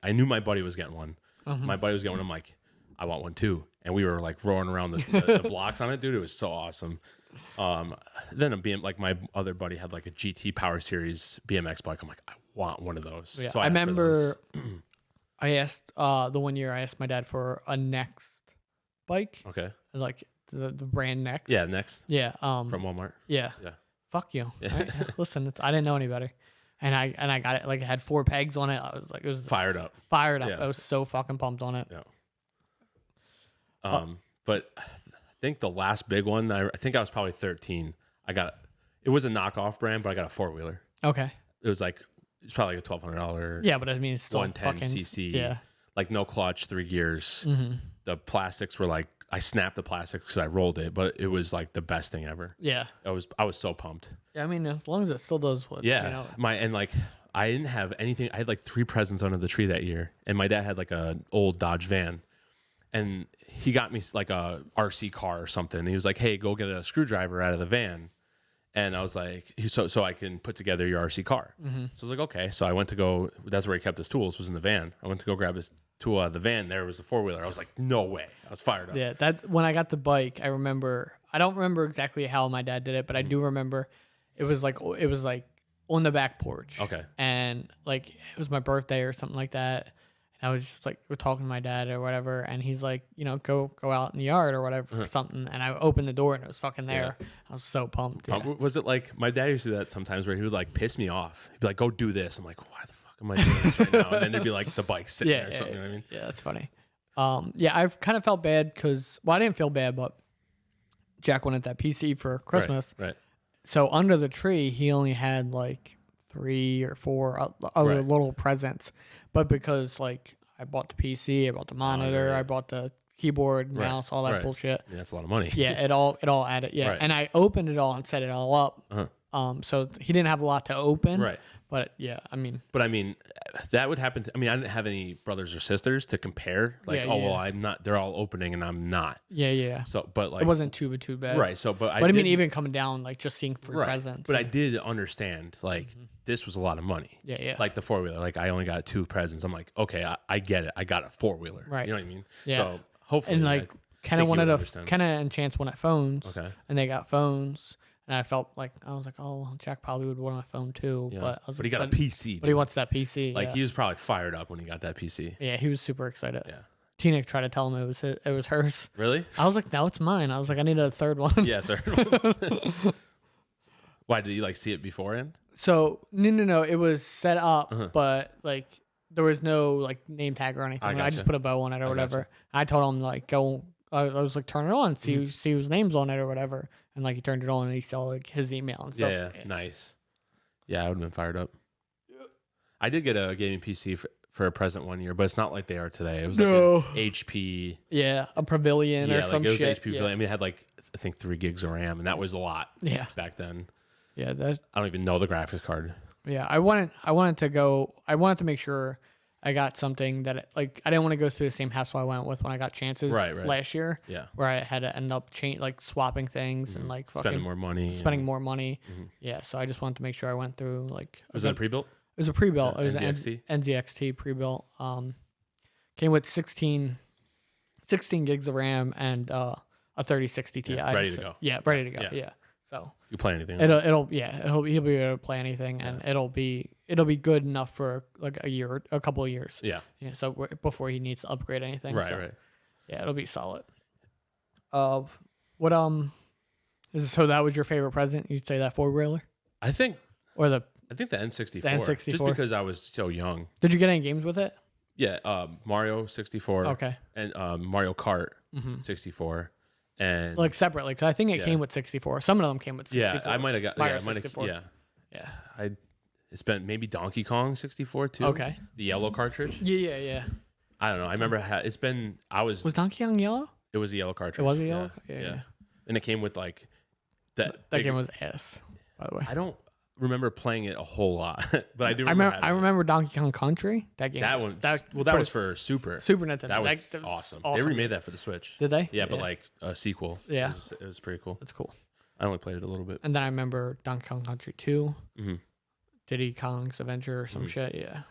I knew my buddy was getting one. Mm-hmm. My buddy was getting one. I'm like, I want one too. And we were like roaring around the blocks on it, dude. It was so awesome. Then like my other buddy had like a GT Power Series BMX bike. I'm like, I want one of those. Yeah, So I asked for remember those. I asked the one year I asked my dad for a Next bike, Okay. like the brand Next. Yeah. Next Yeah. from Walmart. Yeah. Yeah. Fuck you. Yeah. Right? Listen, I didn't know any better. And I got it like it had 4 pegs on it. I was like, it was Fired up. Fired up. Yeah. I was so fucking pumped on it. Yeah. But I think the last big one, I think I was probably 13. It was a knockoff brand, but I got a 4-wheeler. Okay. It was probably like a $1,200. Yeah, but I mean, it's still 110 fucking cc. Yeah. Like no clutch, 3 gears. Mm-hmm. The plastics were like, I snapped the plastics because I rolled it, but it was like the best thing ever. Yeah. I was so pumped. Yeah. I mean, as long as it still does what. Yeah. You know, And like, I didn't have anything. I had like 3 presents under the tree that year. And my dad had like a old Dodge van. And he got me like a RC car or something. And he was like, hey, go get a screwdriver out of the van. And I was like, so I can put together your RC car. Mm-hmm. So I was like, okay. So I went to go, that's where he kept his tools, was in the van. I went to go grab his tool out of the van. There was the 4-wheeler. I was like, no way. I was fired up. Yeah, that when I got the bike, I don't remember exactly how my dad did it, but I do remember it was like on the back porch. Okay. And like it was my birthday or something like that. And I was just like, we're talking to my dad or whatever, and he's like, go out in the yard or whatever or something. And I opened the door and it was fucking there. I was so pumped. Yeah. Was it like my dad used to do that sometimes where he would like piss me off? He'd be like, "Go do this." I'm like, "Why the fuck am I doing this right now?" And then there'd be like the bike sitting there or something. You know what I mean? Yeah, that's funny. I've kind of felt bad because, I didn't feel bad, but Jack wanted that PC for Christmas. Right. So under the tree, he only had like 3 or 4 other little presents. But because like I bought the PC, I bought the monitor, I bought the keyboard, mouse, all that bullshit. Yeah, that's a lot of money. Yeah, it all added. Yeah, and I opened it all and set it all up. So he didn't have a lot to open. Right. But yeah, I mean, that would happen. I didn't have any brothers or sisters to compare. Like, well, I'm not. They're all opening and I'm not. Yeah. So, but like, it wasn't too bad. Right. So, but I mean, even coming down, like just seeing free presents. But I did understand, like, this was a lot of money. Yeah. Like the 4-wheeler. Like, I only got 2 presents. I'm like, okay, I get it. I got a 4-wheeler. Right. You know what I mean? Yeah. So hopefully, and like, Kenna and Chance wanted phones. Okay. And they got phones. And I felt like, I was like, oh, Jack probably would want a phone too. Yeah. But he got a PC. But he wants that PC. Like, he was probably fired up when he got that PC. Yeah, he was super excited. Yeah. Tina tried to tell him it was hers. Really? I was like, no, it's mine. I was like, I need a third one. Yeah, third one. Why, did you like see it beforehand? So no, it was set up, but like there was no like name tag or anything. I just put a bow on it or whatever. I told him like go. I was like, turn it on, see whose name's on it or whatever. And like he turned it on and he saw like his email and stuff. Yeah. Nice. Yeah, I would have been fired up. I did get a gaming PC for a present one year, but it's not like they are today. It was like an HP. Yeah, a Pavilion or some shit. It was HP Pavilion. I mean, it had like I think 3 gigs of RAM, and that was a lot. Yeah. Back then. Yeah, I don't even know the graphics card. Yeah, I wanted to make sure I got something that like I didn't want to go through the same hassle I went with when I got Chances last year. Yeah, where I had to end up swapping things and like fucking spending more money. Yeah, so I just wanted to make sure I went through like. Was it a pre-built? It was a pre-built. It was NZXT? an NZXT pre-built. Came with 16 gigs of RAM and a 3060 Ti. Ready to go. Yeah, ready to go. Yeah. So you play anything? He'll be able to play anything, and it'll be good enough for like a couple of years. Yeah. Yeah. So before he needs to upgrade anything. Right. Yeah, it'll be solid. So that was your favorite present? You'd say that 4-wheeler? I think the N64. The N64. Just because I was so young. Did you get any games with it? Yeah, Mario 64. Okay. And Mario Kart 64. And like separately, because I think it came with 64. Some of them came with 64. Yeah, I might have got Mario yeah, 64. Yeah. It's been maybe Donkey Kong 64 too. Okay. The yellow cartridge. Yeah. I don't know. I remember Was Donkey Kong yellow? It was the yellow cartridge. It was a yellow. Yeah. And it came with like that. That game was ass, by the way. I don't remember playing it a whole lot, but I do. I remember Donkey Kong Country. That game. That one. That was for Super Nintendo. That was awesome. They remade that for the Switch. Did they? Yeah, but like a sequel. Yeah, it was pretty cool. That's cool. I only played it a little bit. And then I remember Donkey Kong Country 2, Diddy Kong's Adventure or some shit. Yeah.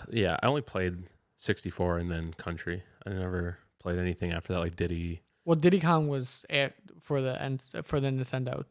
Yeah, I only played 64 and then Country. I never played anything after that, like Diddy. Well, Diddy Kong was for the Nintendo,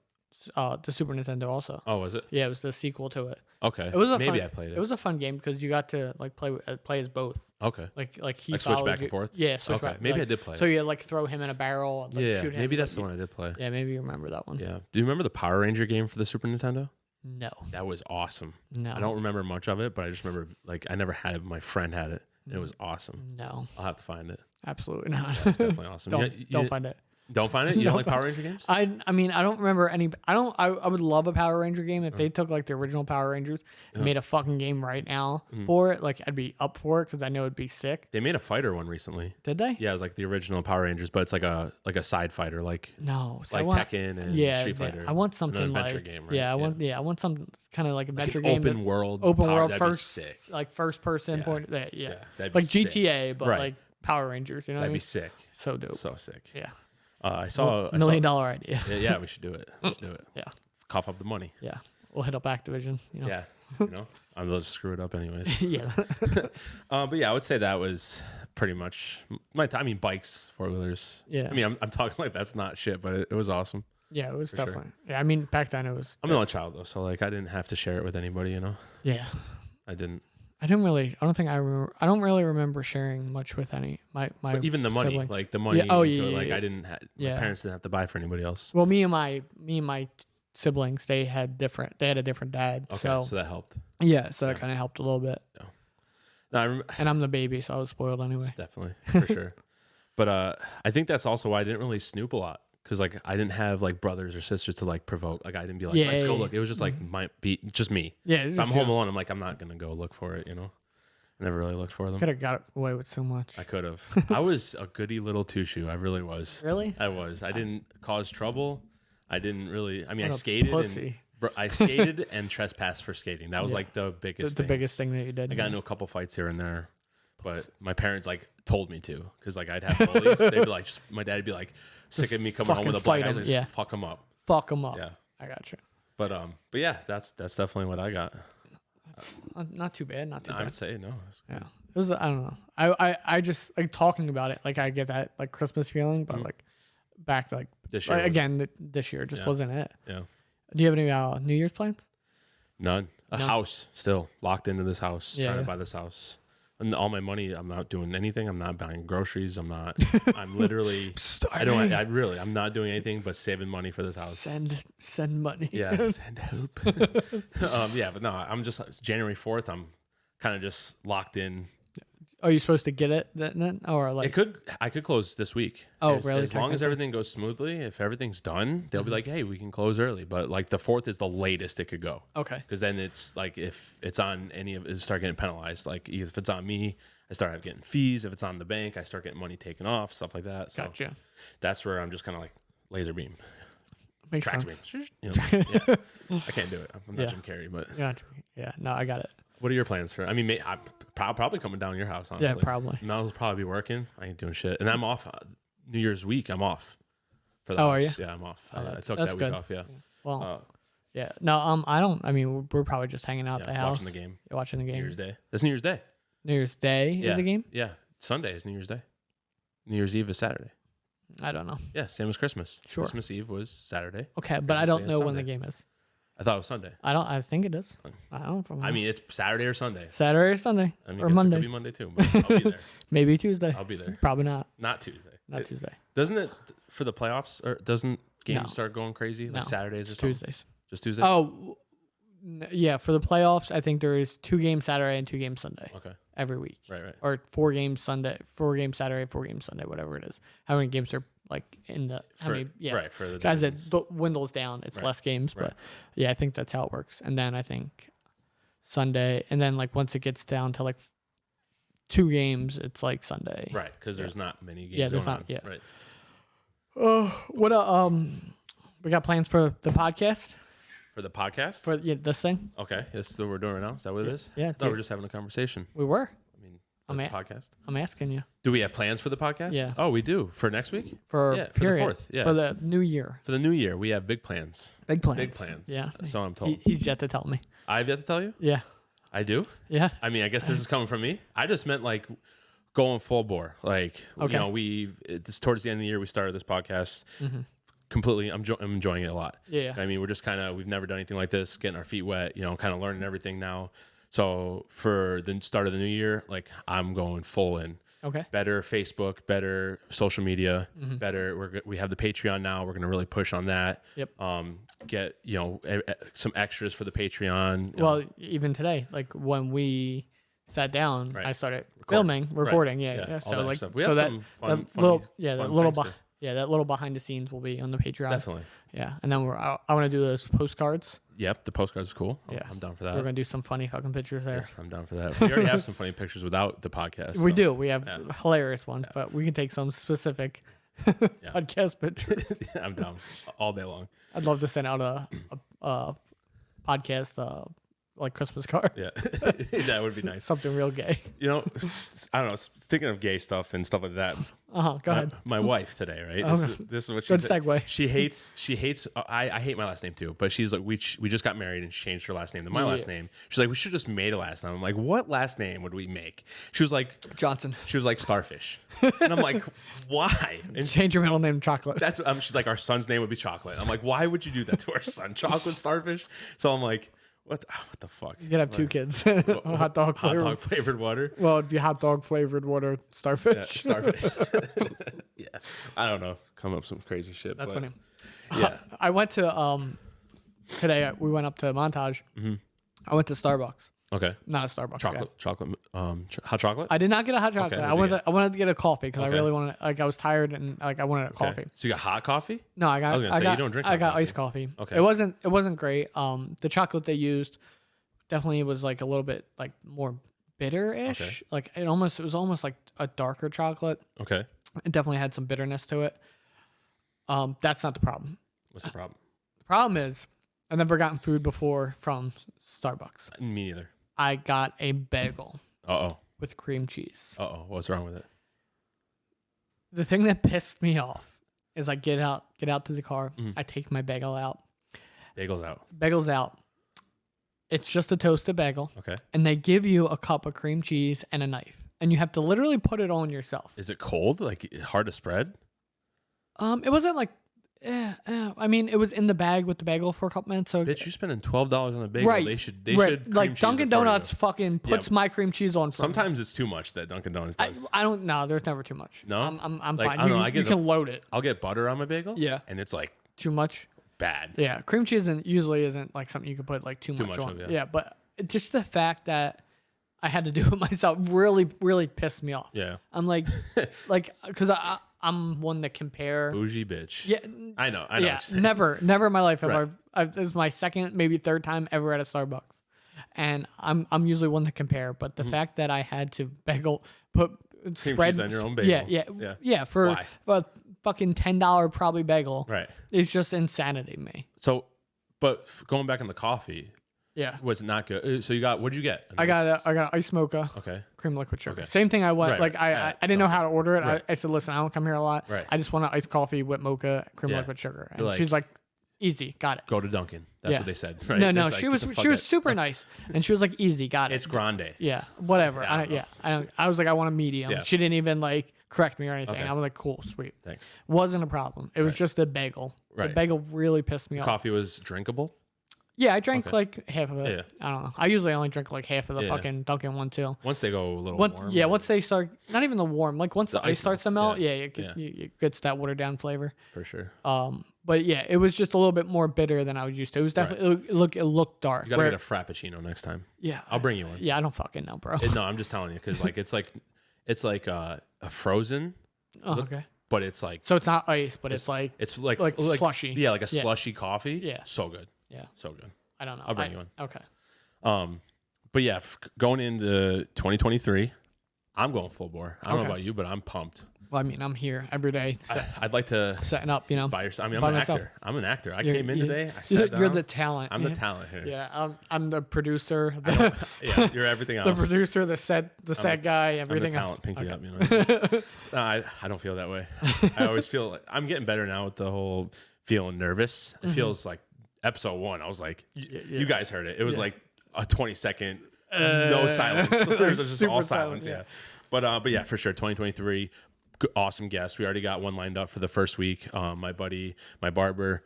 the Super Nintendo also. Oh, was it? Yeah, it was the sequel to it. Okay. It was I played it. It was a fun game because you got to like play as both. Okay. Like he like switch back and forth. Yeah, switch back. Maybe I did play. So you like throw him in a barrel. And, like, shoot him. Maybe that's the one I did play. Yeah, maybe you remember that one. Yeah. Do you remember the Power Ranger game for the Super Nintendo? No. That was awesome. No. I don't remember much of it, but I just remember like I never had it. My friend had it, and it was awesome. No. I'll have to find it. Absolutely not. That was definitely awesome. Don't find it. Don't find it? You don't like Power Ranger games? I mean, I don't remember any. I would love a Power Ranger game if they took like the original Power Rangers and made a fucking game right now for it. Like I'd be up for it because I know it'd be sick. They made a fighter one recently. Did they? Yeah, it was like the original Power Rangers, but it's like a side fighter, like no, like Tekken and Street Fighter. I want something an adventure like game, right? Yeah, I want some kind of like adventure like game. Open world first, sick. Like first person Yeah. point. Yeah, that'd be like GTA, but Right. like Power Rangers. You know, That'd what I be mean? sick. So dope. So sick. Yeah. I saw $1 million idea. Yeah, we should do it. We should do it. Yeah. Cough up the money. Yeah. We'll hit up Activision. You know? Yeah. I'm going to screw it up anyways. Yeah. But yeah, I would say that was pretty much my time. I mean, bikes, 4-wheelers. Yeah. I mean, I'm talking like that's not shit, but it was awesome. Yeah, it was For definitely. sure. Yeah, I mean, back then it was. I'm an only child though, so like I didn't have to share it with anybody, Yeah. I didn't. I don't think I remember. I don't really remember sharing much with any my But even the money, siblings. like the money. Yeah. Oh, so, yeah, like yeah, I didn't. My yeah. parents didn't have to buy for anybody else. Well, me and my siblings, they had a different dad. Okay, So so that helped. yeah, so that Yeah. kind of helped a little bit. No, I remember, And I'm the baby, so I was spoiled anyway. definitely for sure. But I think that's also why I didn't really snoop a lot because like I didn't have like brothers or sisters to like provoke. Like I didn't be like, Yeah, let's go yeah, look. It was just like just me. Yeah, If I'm home alone, I'm like, I'm not gonna go look for it. You know, I never really looked for them. Could have got away with so much. I could have. I was a goody little two shoe. I really was. Really? I was. I didn't cause trouble. I didn't really. I mean, I What a skated. pussy. I skated and trespassed for skating. That was Yeah. like the biggest. The things. biggest thing that you did. I got into a couple fights here and there, but my parents like told me to because like I'd have bullies. They'd be like, my dad'd be like sick of me coming home with a black fucking eye. fight 'em, Just yeah. fuck them up. Fuck them up. Yeah, I got you. but yeah, that's definitely what I got. That's not too bad. Not too I bad. would say no. Yeah. It was. I don't know. I just like talking about it. Like I get that like Christmas feeling, but like back like This year was- again this year just Yeah. wasn't it. Yeah, Do you have any New Year's plans? none. A house still locked into this house. Yeah, Trying yeah. to buy this house. And all my money, I'm not doing anything. I'm not buying groceries. I'm not. I'm literally. I don't. I'm not doing anything but saving money for this house. Send money. Yeah, send help. Yeah, but no, I'm just January 4th. I'm kind of just locked in. Are you supposed to get it then, or like? I could close this week. Oh, as, really? As long as Technically? everything goes smoothly, if everything's done, they'll be like, "Hey, we can close early." But like the 4th is the latest it could go. Okay. Because then it's like if it's on any of it, start getting penalized. Like if it's on me, I start getting fees. If it's on the bank, I start getting money taken off, stuff like that. So Gotcha. that's where I'm just kind of like laser beam, Makes track sense. beam. You know, yeah. I can't do it. I'm not Yeah. Jim Carrey, but Gotcha. Yeah. No, I got it. what are your plans for? I mean, I'm probably coming down to your house. Honestly, Yeah, probably. I'll probably be working. I ain't doing shit, and I'm off. New Year's week, I'm off. For the Oh, house. are you? Yeah, I'm off. Oh, I that's- took that's that good. week off. Yeah. Well, yeah. No, I don't. I mean, we're probably just hanging out at the house, watching the game. watching the New game. Year's Day. That's New Year's Day. New Year's Day Yeah. is the game. Yeah, Sunday is New Year's Day. New Year's Eve is Saturday. I don't know. Yeah, same as Christmas. Sure. Christmas Eve was Saturday. Okay, but I Christmas don't Day know is when the Sunday. game is. I thought it was Sunday. I think it is. I don't know. I mean, it's Saturday or Sunday. Saturday or Sunday I mean, or guess it Monday. could be Monday too. But I'll be there. Maybe Tuesday. I'll be there. Probably not. Not Tuesday. Not Tuesday. Doesn't it for the playoffs? Or doesn't games No. start going crazy like No. Saturdays or It's something? Tuesdays. Just Tuesday. Oh, yeah. For the playoffs, I think there is 2 games Saturday and 2 games Sunday Okay. every week, Right. or 4 games Sunday, 4 games Saturday, 4 games Sunday, whatever it is. How many games are like in the? How many? Yeah. Right. For the As it divisions. dwindles down, it's Right, less games, right. but yeah, I think that's how it works. And then I think Sunday, and then like once it gets down to like 2 games, it's like Sunday. Right, because there's not many games. Yeah, there's going not- on. yeah. Right. What we got plans for the podcast For the podcast. for this thing? Okay, that's what we're doing right now. Is that what it is? Yeah, No, dude. we're just having a conversation. We were. I mean, I'm that's a- the podcast. I'm asking you Do we have plans for the podcast? Yeah. Oh, we do for next week. for Yeah, for the period 4th, yeah. for the new year. For the new year, we have big plans. Big plans. Big plans. Yeah. So I'm told. He's yet to tell me. I've yet to tell you. Yeah. I do. Yeah. I mean, I guess this is coming from me. I just meant like going full bore. Like, Okay. you know, it's towards the end of the year, we started this podcast. Completely, I'm enjoying it a lot. Yeah. I mean, we're just we've never done anything like this, getting our feet wet, you know, kind of learning everything now. So for the start of the new year, like I'm going full in. Okay. Better Facebook, better social media, better. We have the Patreon now. We're going to really push on that. Yep. Get, you know, some extras for the Patreon. you know. Well, even today, like when we sat down, Right. I started Recording. recording. Right. Yeah. Yeah, Yeah. all So that like, stuff. We so have that some fun- that funny- little, fun that little, things to- that little behind the scenes will be on the Patreon. Definitely. Yeah. And then I want to do those postcards. Yep, the postcards is cool. Yeah. I'm down for We're that. gonna do some funny fucking pictures there. I'm down for that. We already have some funny pictures without the podcast. We so do. We have yeah. hilarious ones, but we can take some specific podcast pictures. I'm down all day long. I'd love to send out a podcast like Christmas card. Yeah, that would be nice. Something real gay. You know, I don't know. Thinking of gay stuff and stuff like that. Go ahead. My wife today, right? Okay. This is what she Good said. segue. She hates. I hate my last name too, but she's like, we just got married and she changed her last name to my last name. She's like, we should have just made a last name. I'm like, what last name would we make? She was like Johnson. Starfish, and I'm like, why? And Change your middle name to Chocolate. that's she's like, our son's name would be Chocolate. I'm like, why would you do that to our son? Chocolate Starfish. So I'm like, What the fuck? You could have two kids. Hot dog Hot flavored. dog flavored water. Well, it'd be hot dog flavored water Yeah, starfish. starfish. Yeah, I don't know. Come up with some crazy shit. That's but, funny. Yeah. I went to today. We went up to Montage. I went to Starbucks. Okay. Not a Starbucks. Yeah. Chocolate. Hot chocolate. I did not get a hot chocolate. Okay, I what'd you wanted to get a coffee because I Okay. really wanted. Like I was tired and like I wanted a Okay. coffee. So you got hot coffee? No, I got. I was gonna say, got, you don't drink I hot got coffee. iced coffee. Okay. It wasn't great. The chocolate they used definitely was like a little bit like more bitter-ish. Okay. Like it was almost like a darker chocolate. Okay. It definitely had some bitterness to it. That's not the problem. What's the problem? The problem is I've never gotten food before from Starbucks. Me neither. I got a bagel Uh with cream cheese. oh. What's wrong with it? The thing that pissed me off is I get out to the car. Mm-hmm. I take my bagel out. Bagels out. Bagel's out. It's just a toasted bagel. Okay. And they give you a cup of cream cheese and a knife. And you have to literally put it on yourself. Is it cold? Like hard to spread? It wasn't like, I mean, it was in the bag with the bagel for a couple minutes. So Bitch, you're spending $12 on a bagel. right, They should right. cream Like cheese Dunkin' it for you. Donuts fucking puts my cream cheese on. For me. Sometimes it's too much that Dunkin' Donuts does. I don't know. There's never too much. No? I'm Like, fine. I don't You, know, I you get can load it. I'll get butter on my bagel. Yeah. And it's like Too much. bad. Yeah, cream cheese usually isn't like something you could put like too much much on. of, yeah. Yeah, but just the fact that I had to do it myself really, really pissed me off. Yeah. I'm like, because I'm one to compare. Bougie bitch. Yeah, I know. yeah. what you're saying. Never in my life have Right. this is my second, maybe third time ever at a Starbucks, and I'm usually one to compare. But the fact that I had to put spread cheese on your own bagel. Yeah. For Why? a fucking $10 probably bagel, Right. it's just insanity to me. So, but going back on the coffee, Yeah. was not good. So you got, what'd you get? I got an iced mocha, Okay. cream liquid sugar. Okay. Same thing I went, Right. like I Yeah. didn't know how to order it. Right. I said, listen, I don't come here a lot. Right. I just want an iced coffee with mocha, cream Yeah. liquid sugar. And You're like- she's like, easy, got it. Go to Dunkin'. That's Yeah. what they said. Right? No, It's like, she get was the fuck she was out. super nice, and she was like, easy, got it. It's grande. Yeah, whatever. Yeah, I don't know. I was like, I want a medium. Yeah. She didn't even like correct me or anything. Okay. I was like, cool, sweet. Thanks. Wasn't a problem. It was just a bagel. The Right. bagel really pissed me off. Coffee was drinkable. Yeah, I drank Okay. like half of it. Yeah. I don't know. I usually only drink like half of the Yeah. fucking Dunkin' one too. Once they go a little Once, warm. yeah, once they start, not even the warm, like once the ice starts to iciness, melt, yeah. yeah, it gets that watered down flavor. For sure. But yeah, it was just a little bit more bitter than I was used to. It was definitely it looked dark. You gotta where- get a frappuccino next time. yeah, I'll bring you one. yeah, I don't fucking know, bro. No, I'm just telling you because like it's like a frozen, Oh, okay. but it's like So it's not ice, but it's like like slushy. Yeah, like a Yeah. slushy coffee. Yeah. So good. yeah, So good. I don't know. I'll bring you one. Okay. But yeah, going into 2023, I'm going full bore. I don't know Okay. about you, but I'm pumped. Well, I mean, I'm here every day I'd like to setting up. You know, buy yourself. I mean, I'm by an myself. actor. I'm an actor. I You're- came in you- today. I You're, sat you're down. the talent. I'm the talent here. Yeah, I'm the producer. Yeah, you're everything else. The producer, the set guy, I'm the everything else. talent. Pinky up, you know. No, I don't feel that way. I always feel like I'm getting better now with the whole feeling nervous. It feels like episode 1. I was like, you guys heard it. It was like a 20-second no silence. There's just super all silent, silence. Yeah. But yeah, for sure, 2023. Awesome guest. We already got one lined up for the first week. My buddy, my barber.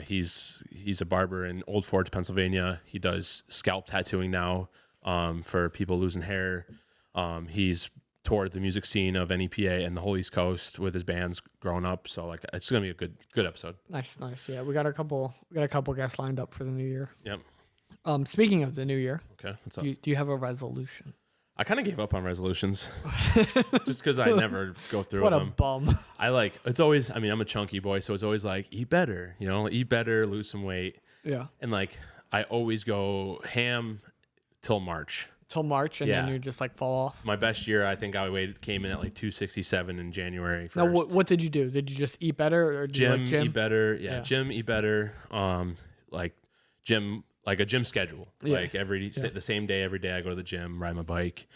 He's a barber in Old Forge, Pennsylvania. He does scalp tattooing now for people losing hair. He's toured the music scene of NEPA and the whole East Coast with his bands growing up. So like it's gonna be a good episode. Nice. Yeah, we got a couple guests lined up for the new year. Yep. Speaking of the new year, Okay. What's up? do you have a resolution? I kind of gave up on resolutions just because I never go through What a them. bum. It's always, I mean, I'm a chunky boy, so it's always like, eat better, eat better, lose some weight. Yeah. And like, I always go ham till March. Till March, and then Yeah. you just like fall off. My best year, I think came in at like 267 in January 1st. Now, what did you do? Did you just eat better, or did you like gym? Eat better. Yeah, Yeah. Gym, eat better. Like a gym schedule. Yeah. Like the same day, every day I go to the gym, ride my bike,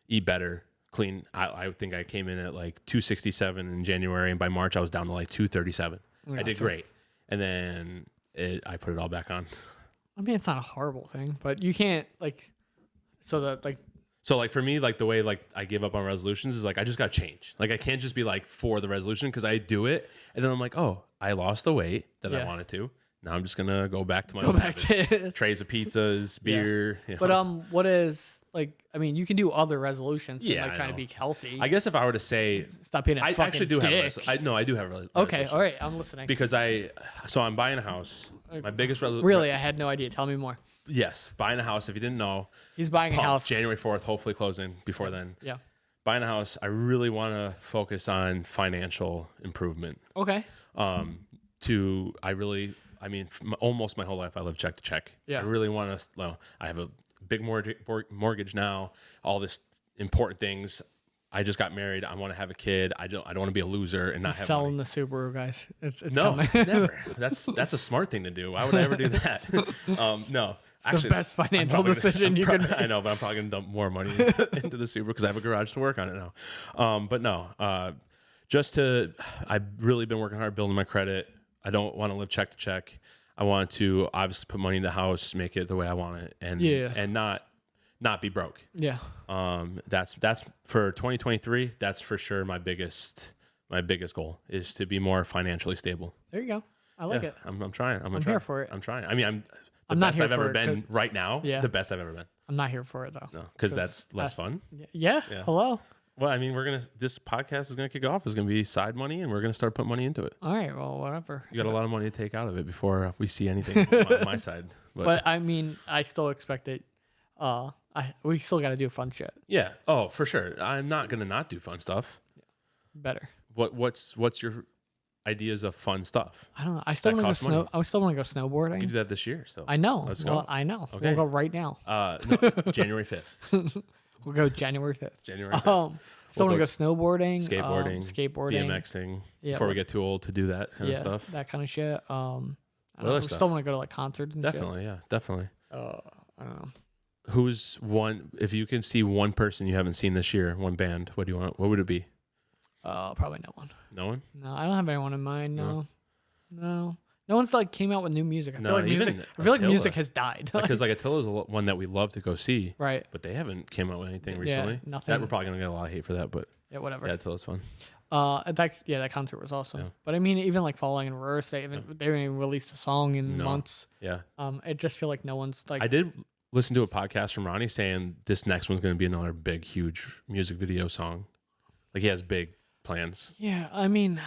eat better, clean. I think I came in at like 267 in January, and by March I was down to like 237. I did Gotcha. great. And then I put it all back on. I mean, it's not a horrible thing, but you can't like. So that like. So like for me, like the way like I give up on resolutions is like I just got to change. Like I can't just be like for the resolution because I do it and then I'm like, oh, I lost the weight that I Yeah. wanted to. now I'm just gonna go back to my Go old back habits. to Trays of pizzas, beer. You know. But what is like? I mean, you can do other resolutions. Yeah, and, like I trying to know. be healthy. I guess if I were to say, Stop being a I fucking actually do dick. have. I do have a resolution. Okay, all right, I'm listening. Because so I'm buying a house. My biggest resolution. Really, I had no idea. Tell me more. Yes, buying a house. If you didn't know, He's buying a pumped. house. January 4th, hopefully closing before then. Yeah. Buying a house. I really want to focus on financial improvement. Okay. I mean, almost my whole life I live check to check. Yeah. I really want to. Well, I have a big mortgage now. All this important things. I just got married. I want to have a kid. I don't want to be a loser and not have Selling money. the Subaru, guys. It's No, coming. never. That's a smart thing to do. Why would I ever do that? No. It's the best financial decision you can make. I know, but I'm probably gonna dump more money into the Subaru because I have a garage to work on it now. But no, I've really been working hard building my credit. I don't want to live check to check. I want to obviously put money in the house, make it the way I want it, and not be broke. Yeah. That's for 2023. That's for sure my biggest goal is to be more financially stable. There you go. I like it. I'm trying. I'm here for it. I'm trying. I mean, I'm the not best here I've ever for it, been right now. Yeah. The best I've ever been. I'm not here for it though. No, because that's less fun. Yeah. Hello. Well, I mean, this podcast is gonna kick off. It's gonna be side money, and we're gonna start putting money into it. All right. Well, whatever. You got a lot of money to take out of it before we see anything on my side. But I mean, I still expect it. We still got to do fun shit. Yeah. Oh, for sure. I'm not gonna not do fun stuff. Better. What's your ideas of fun stuff? I don't know. I still want to go money. I still want to go snowboarding. You do that this year, so I know. Let's Well, go. I know. Okay. We'll go right now. No, January 5th. We'll go January 5th. January 5th. Still We'll want to go snowboarding, skateboarding, BMXing. Yeah, before we get too old to do that kind of stuff. that kind of shit. I don't other know. We stuff? still want to go to like concerts and Definitely, yeah, definitely. shit. I don't know. Who's one? If you can see one person you haven't seen this year, one band, what do you want? What would it be? Probably no one. No one? No, I don't have anyone in mind. No. No one's like came out with new music. I feel No, like music. even I feel like Attila. music has died. Because like Attila's one that we love to go see, right. but they haven't came out with anything Yeah, recently. nothing. That we're probably gonna get a lot of hate for that, but Yeah, whatever. yeah, Attila's fun. That concert was awesome. Yeah. But I mean, even like Falling in Reverse, they haven't even released a song in No. months. Yeah, I just feel like no one's like. I did listen to a podcast from Ronnie saying this next one's gonna be another big, huge music video song. Like he has big plans. Yeah, I mean,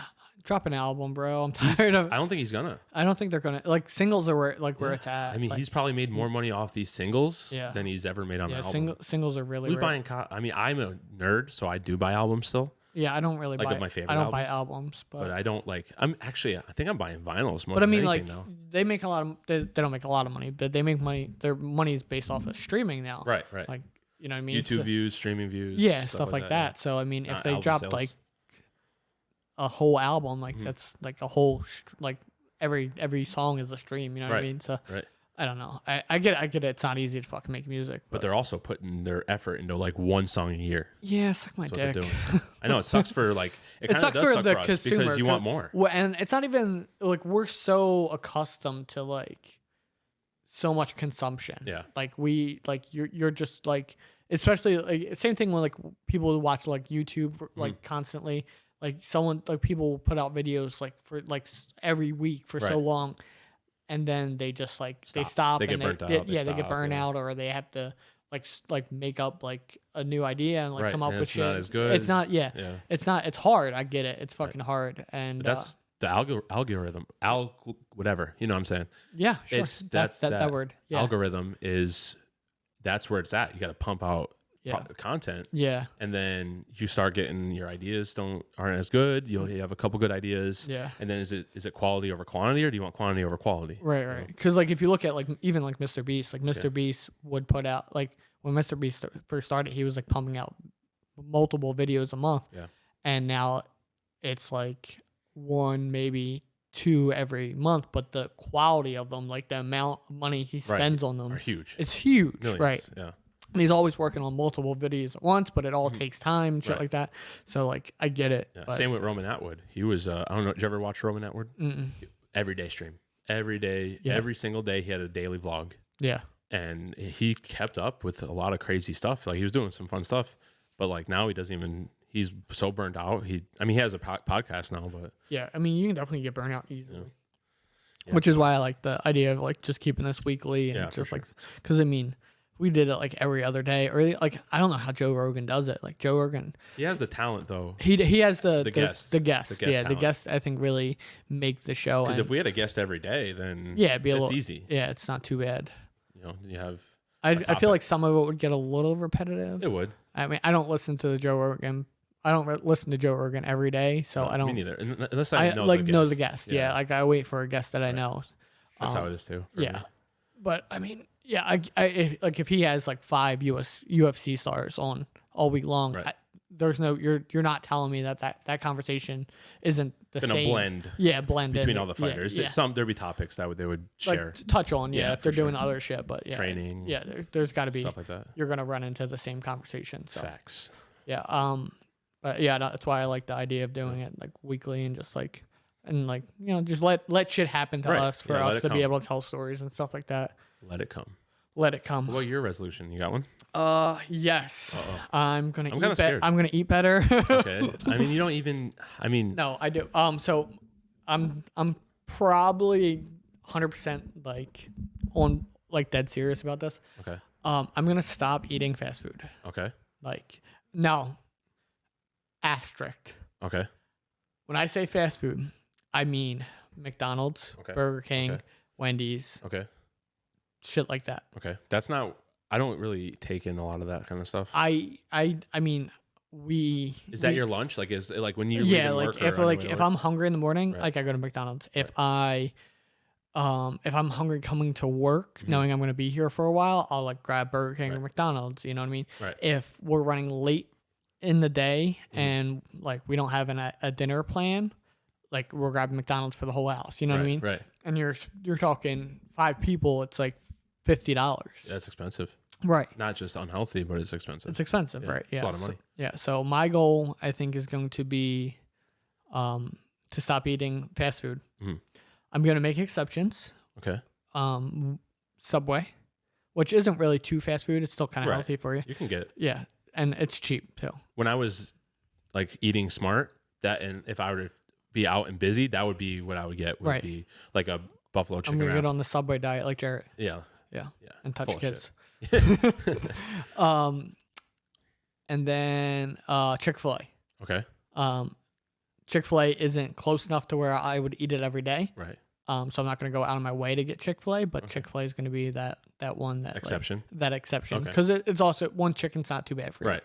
drop an album, bro. I'm tired of. I don't think he's gonna. I don't think they're gonna like singles are where it's at. I mean, like, he's probably made more money off these singles Yeah. than he's ever made on an album. Singles are really. Who's rare. buying? I mean, I'm a nerd, so I do buy albums still, Yeah, I don't really like buy. of my favorite I don't buy albums, albums, but I don't like. I think I'm buying vinyls more. But I than mean, anything like now. they make a lot of. They don't make a lot of money, but they make money. Their money is based off of streaming now. Right. Like you know what I mean? YouTube So- views, streaming views, Yeah, stuff like that. yeah. So I mean, if Not they album dropped sales. like a whole album, like Mhm. that's like a whole like every song is a stream. You know what I Right. mean? So Right. I don't know. I get it. It's not easy to fucking make music, But they're also putting their effort into like one song a year. yeah, suck my That's what they're dick. doing. I know it sucks for like it, It kinda sucks does for suck the us consumer because you want more. Well, and it's not even like we're so accustomed to like so much consumption. Yeah. Like you're just like especially like same thing when like people watch like YouTube like constantly. Like people put out videos like for like every week for so Right. long, and then they just like they Stop. stop. They get and burnt out, They, they yeah, they get stop, burned yeah. out, or they have to like make up like a new idea and like Right, come up and with it's shit. not as good. It's not. Yeah. Yeah. It's not. It's hard. I get it. It's fucking hard. And But that's the algorithm. Whatever. You know what I'm saying? yeah, sure. It's that's that word. Yeah. Algorithm is that's where it's at. You got to pump out Yeah. content, Yeah. and then you start getting your ideas aren't as good. You have a couple good ideas, Yeah. and then is it quality over quantity, or do you want quantity over quality? Right. Because like if you look at like even like Mr. Beast, like Mr. Beast would put out like when Mr. Beast first started, he was like pumping out multiple videos a month. Yeah. And now it's like one, maybe two every month, but the quality of them, like the amount of money he spends on them, Are huge. it's huge, Millions, right? Yeah. And he's always working on multiple videos at once, but it all takes time, shit Right. like that. So like I get it. Yeah. But, Same with Roman Atwood. He was I don't know. Did you ever watch Roman Atwood? mm-mm. Every day stream. Every day, Yeah. every single day, he had a daily vlog, Yeah. and he kept up with a lot of crazy stuff. Like he was doing some fun stuff, but like now he doesn't even. He's so burnt out. He has a podcast now, but Yeah. I mean, you can definitely get burnt out easily. which is why I like the idea of like just keeping this weekly and Yeah, for just sure. like, because I mean, we did it like every other day, or like I don't know how Joe Rogan does it. Like Joe Rogan, He has the talent though. he has the guests. the guests, The guest yeah, the talent. guests I think really make the show. Because And if we had a guest every day, then yeah, it'd be a it's little easy. Yeah, it's not too bad. You know, you have. I topic. feel like some of it would get a little repetitive. It would. I mean, I don't listen to the Joe Rogan. I don't listen to Joe Rogan every day, so I don't. Me neither. Unless I know like the know the guest. Yeah, Yeah. like I wait for a guest that I know. That's how it is too. for Yeah, me. but I mean, yeah, if he has like 5 UFC stars on all week long, Right. there's no you're not telling me that conversation isn't the Gonna same. blend Yeah, blend between in. all the fighters. Yeah, There'd be topics that they would like share, touch on. Yeah, Yeah, if they're for sure. doing other shit, but yeah, training, yeah, there's got to be stuff like that. you're gonna run into the same conversation. So Facts. yeah, but yeah, that's why I like the idea of doing it like weekly and just like just let shit happen to Right. us for Yeah, let us it to come. be able to tell stories and stuff like that. Let it come. Let it come. What about your resolution? You got one? Yes. Uh-oh. I'm gonna I'm eat kinda scared. I'm gonna eat better. Okay. I mean, you don't even. I mean, No, I do. So I'm probably 100% like on like dead serious about this. okay. I'm gonna stop eating fast food. Okay. Like no. Asterisk. Okay. When I say fast food, I mean McDonald's, Okay. Burger King, Okay. Wendy's, Okay. shit like that. Okay. That's not. I don't really take in a lot of that kind of stuff. I mean we Is that we- your lunch? Like, is it like when you're yeah, leaving like work or if on your like way to if work? I'm hungry in the morning, Right. like I go to McDonald's. If I'm hungry coming to work, Mhm. knowing I'm gonna be here for a while, I'll like grab Burger King or Right. McDonald's. You know what I mean? Right. If we're running late in the day Mhm. and like we don't have a dinner plan, like we're grabbing McDonald's for the whole house. You know what I Right, mean? Right. And you're talking 5 people, it's like $50. That's expensive. Right. Not just unhealthy, but it's expensive. It's expensive, Yeah, right? it's a Yeah. lot of money. Yeah. So my goal, I think, is going to be to stop eating fast food. Mhm. I'm going to make exceptions. Okay. Subway, which isn't really too fast food. It's still kind of Right. healthy for you. You can get. Yeah. And it's cheap too. When I was like eating smart, and if I were to be out and busy, that would be what I would get. Would Right. be like a buffalo I'm chicken going to wrap. get on the Subway diet like Jarrett. Yeah. Yeah. Yeah. And touch Full of kids. shit. And then Chick-fil-A. Okay. Chick-fil-A isn't close enough to where I would eat it every day. Right. So I'm not going to go out of my way to get Chick-fil-A, but Okay. Chick-fil-A is going to be that one that Exception. that exception Okay. because it's also one chicken's not too bad for you. Right.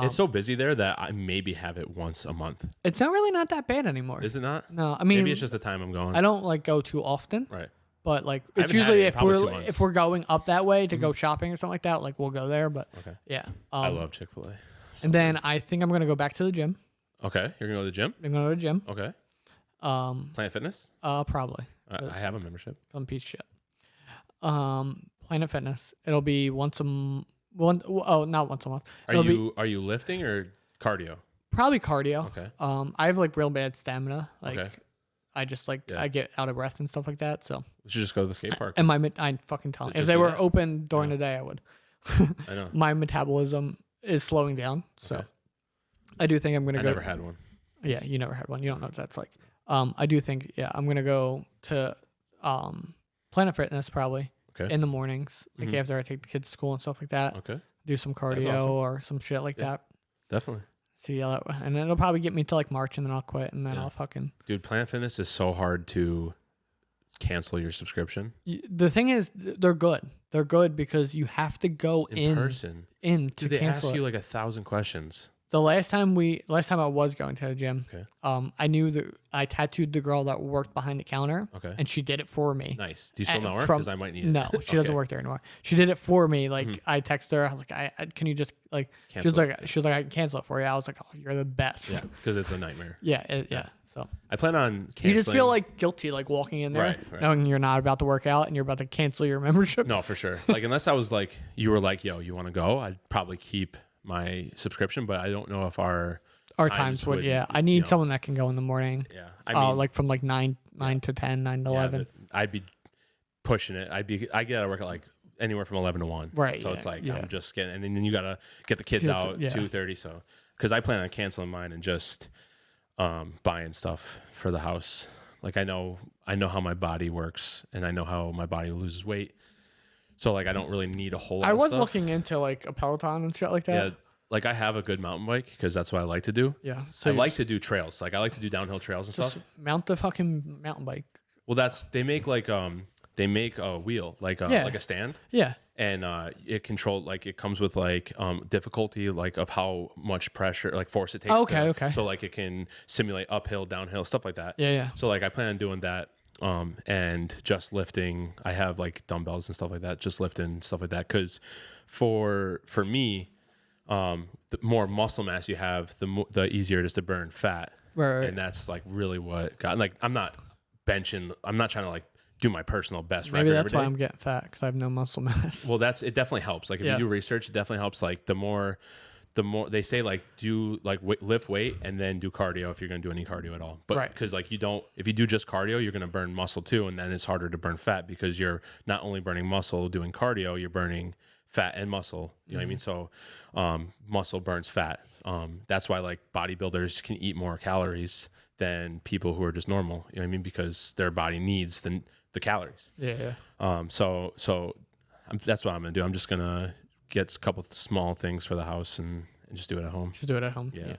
It's so busy there that I maybe have it once a month. It's not really not that bad anymore. Is it not? No, I mean Maybe it's just the time I'm going. I don't like go too often, Right. but like I it's haven't had usually it in if probably 2 we're months. if we're going up that way to go shopping or something like that, like we'll go there. But Okay. yeah, I love Chick-fil-A. And then I think I'm gonna go back to the gym. Okay. You're going to go to the gym? I'm gonna go to the gym. Okay. Planet Fitness? Probably I have a membership. some piece of shit. Planet Fitness. It'll be not once a month. Are It'll you lifting or cardio? Probably cardio. Okay. I have like real bad stamina. Like Okay. I just like Yeah. I get out of breath and stuff like that. So We should just go to the skate park. and I fucking tell them if Just they do were that. open during the day, I would. I know. My metabolism is slowing down, so Okay. I do think I'm gonna I go. never had one. Yeah, you never had one. You don't know what that's like. I do think I'm gonna go to Planet Fitness probably Okay. in the mornings, like Mhm. after I take the kids to school and stuff like that. Okay. Do some cardio awesome. or some shit like Yeah. that. Definitely. See how that, and it'll probably get me to like March, and then I'll quit, and then Yeah. I'll fucking. Dude, Planet Fitness is so hard to cancel your subscription The thing is, they're good. They're good because you have to go in person. in to Dude, they ask cancel it. you like 1,000 questions. The last time I was going to the gym, Okay. I knew that I tattooed the girl that worked behind the counter, Okay. and she did it for me. Nice. Do you still And know her? from- Because I might need it. No, she doesn't Okay. work there anymore. She did it for me. Like Mhm. I texted her, I was like, I can you just like Cancel she was like I can cancel it for you. I was like, oh, you're the best. Yeah, because it's a nightmare. Yeah. So I plan on canceling. you just feel like guilty, like walking in there, Right. knowing you're not about to work out and you're about to cancel your membership. No, for sure. Like, unless I was like, you were like, yo, you want to go? I'd probably keep my subscription, but I don't know if our Times would, yeah. I need someone that can go in the morning. Yeah. I mean, Like from like 9 to 10, 9 to yeah, 11. but I'd be pushing it. I get out of work at like anywhere from 11 to 1. Right, So yeah, it's like, yeah. I'm just getting, and then you got to get the kids Kids, out yeah. 2:30. So, because I plan on canceling mine and just buying stuff for the house, Like I know how my body works, and I know how my body loses weight. So like I don't really need a whole lot I of was stuff. looking into like a Peloton and shit like Yeah, that. like I have a good mountain bike because that's what I like to do. Yeah. So I you like just, to do trails. Like I like to do downhill trails and just stuff. mount the fucking mountain bike. Well, they make a wheel like Yeah. a stand, Yeah. and it comes with like difficulty like of how much pressure like force it takes. Oh, okay. So like it can simulate uphill, downhill, stuff like that. Yeah. Yeah. So like I plan on doing that. And just lifting, I have like dumbbells and stuff like that, just lifting stuff like that. Cause for me, the more muscle mass you have, the easier it is to burn fat. Right. And that's like really what got, like, I'm not trying to like do my personal best Maybe record that's every why day. I'm getting fat because I have no muscle mass. Well, it definitely helps. Like if Yeah. you do research, it definitely helps. Like the more they say, like do like lift weight and then do cardio if you're going to do any cardio at all. But Right. because like if you do just cardio, you're going to burn muscle too. And then it's harder to burn fat because you're not only burning muscle doing cardio, you're burning fat and muscle. You know what I mean? So muscle burns fat. That's why like bodybuilders can eat more calories than people who are just normal. You know what I mean? Because their body needs the calories. Yeah. So that's what I'm gonna do. I'm just gonna get a couple of small things for the house and just do it at home. Should do it at home. Yeah.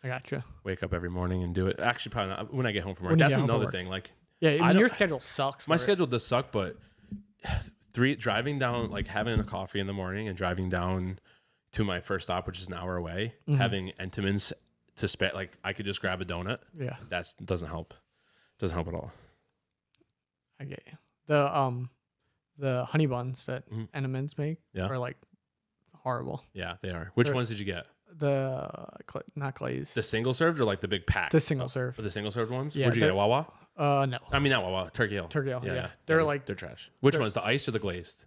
I gotcha. Wake up every morning and do it. Actually, probably not when I get home from work. When you That's get home from another work. thing. Like Yeah. I I mean, don't- your schedule sucks. my for it. schedule does suck, but driving down, like having a coffee in the morning and driving down to my first stop, which is an hour away, Mm-hmm. having Entenmann's to spare, like I could just grab a donut. Yeah. That doesn't help. Doesn't help at all. I get you. The honey buns that Mhm. Entenmann's make Yeah. are like horrible. Yeah, they are. Which They're- ones did you get? Not glazed. The single served or like the big pack? The single serve. For the single served ones? Yeah, Where'd you get they're- it? Wawa? No. I mean, not Wawa. Turkey Hill. Turkey Hill, yeah. They're like- they're trash. Which they're- ones? The ice or the glazed?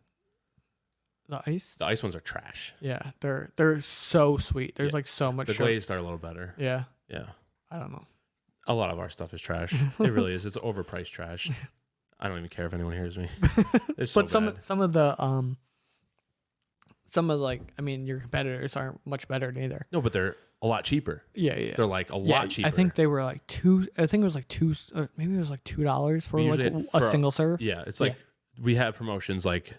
The ice. The ice ones are trash. Yeah, they're so sweet. There's Yeah. like so much The sugar. glazed are a little better. Yeah, Yeah. I don't know. A lot of our stuff is trash. It really is. It's overpriced trash. I don't even care if anyone hears me. It's so But some bad. some of like I mean your competitors aren't much better neither. No, but they're a lot cheaper. Yeah. They're like a Yeah, lot cheaper. I think they were like two. I think it was like two. Maybe it was like $2 for We like usually- a for- single serve. Yeah, it's like we have promotions like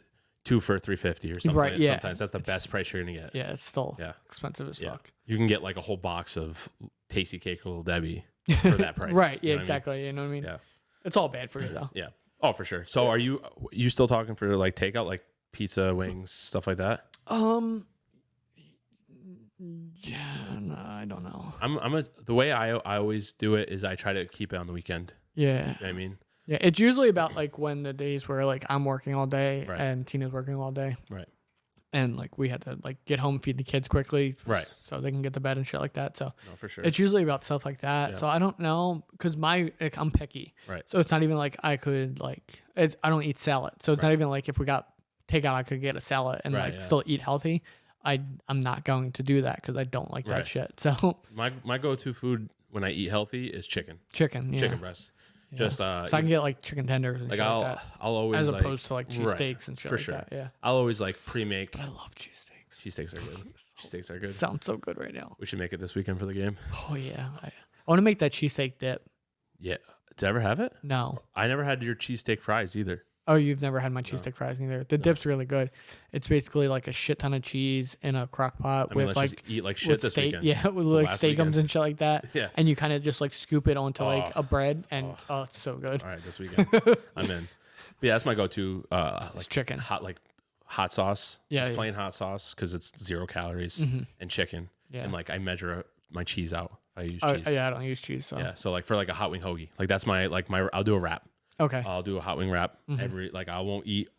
2 for $3.50 or something. Right, yeah. Sometimes that's the best price you're gonna get. Yeah, it's still Yeah. expensive as Yeah. fuck. You can get like a whole box of Tasty Cake Little Debbie for that price. Right. You Yeah. know what I mean? Exactly. You know what I mean? Yeah. It's all bad for you though. Yeah. Oh, for sure. So are you still talking for like takeout, like pizza, wings, stuff like that? Yeah. No, I don't know. The way I always do it is I try to keep it on the weekend. Yeah. You know what I mean? Yeah. It's usually about like when the days where like I'm working all day Right. and Tina's working all day. Right. And like we had to like get home, feed the kids quickly, Right. so they can get to bed and shit like that. So No, for sure. it's usually about stuff like that. Yeah. So I don't know because I'm picky. Right. So it's not even like I could like I don't eat salad. So it's not even like if we got takeout, I could get a salad and Right, like yeah. still eat healthy. I'm not going to do that because I don't like that Right. shit. So My go-to food when I eat healthy is chicken. chicken, yeah. Chicken breast. Yeah. Just So I can get like chicken tenders and like shit like that, I'll always as like, opposed to like right, cheesesteaks and shit for like sure. that. Yeah, I'll always like pre-make. but I love cheesesteaks. Cheesesteaks are good. Cheesesteaks are good. Sounds so good right now. We should make it this weekend for the game. Oh yeah, I want to make that cheesesteak dip. Yeah. Did I ever have it? No. I never had your cheesesteak fries either. Oh, you've never had my cheesesteak fries either. The dip's really good. It's basically like a shit ton of cheese in a crock pot I mean, with let's like just eat like shit with this steak. weekend. Yeah, with like last steakums weekend. and shit like that. Yeah. And you kind of just like scoop it onto like Oh. a bread, and oh, it's so good. All right, this weekend. I'm in. But yeah, that's my go-to. It's Like chicken. hot sauce. Yeah, Just yeah. plain hot sauce because it's 0 calories and chicken. Yeah. And like I measure my cheese out. If I use Oh, cheese. yeah, I don't use cheese. So Yeah. So like for like a hot wing hoagie, like that's my I'll do a wrap. okay. I'll do a hot wing wrap I won't eat.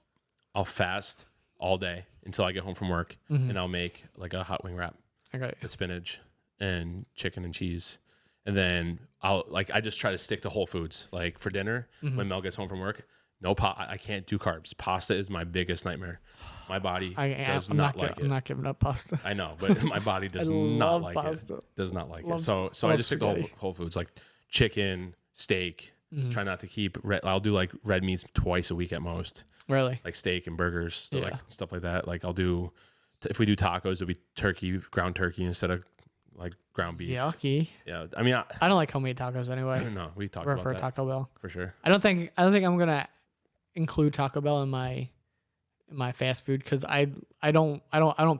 I'll fast all day until I get home from work, and I'll make like a hot wing wrap Okay. with spinach and chicken and cheese, and then I just try to stick to whole foods. Like for dinner, when Mel gets home from work, I can't do carbs. Pasta is my biggest nightmare. My body does I'm not not. like I'm it. not giving up pasta. I know, but my body does I not love like pasta. it. Does not like Love- it. So I love just stick to spaghetti. whole foods, like chicken, steak. Try not to keep I'll do like red meats twice a week at most, Really? like steak and burgers, like Yeah. stuff like that. Like I'll do if we do tacos, it'll be turkey, ground turkey instead of like ground beef. Yucky. Yeah, I mean, I don't like homemade tacos I anyway. don't know. We talked Prefer about that Taco Bell. for sure. I don't think I'm gonna include Taco Bell in my fast food because I don't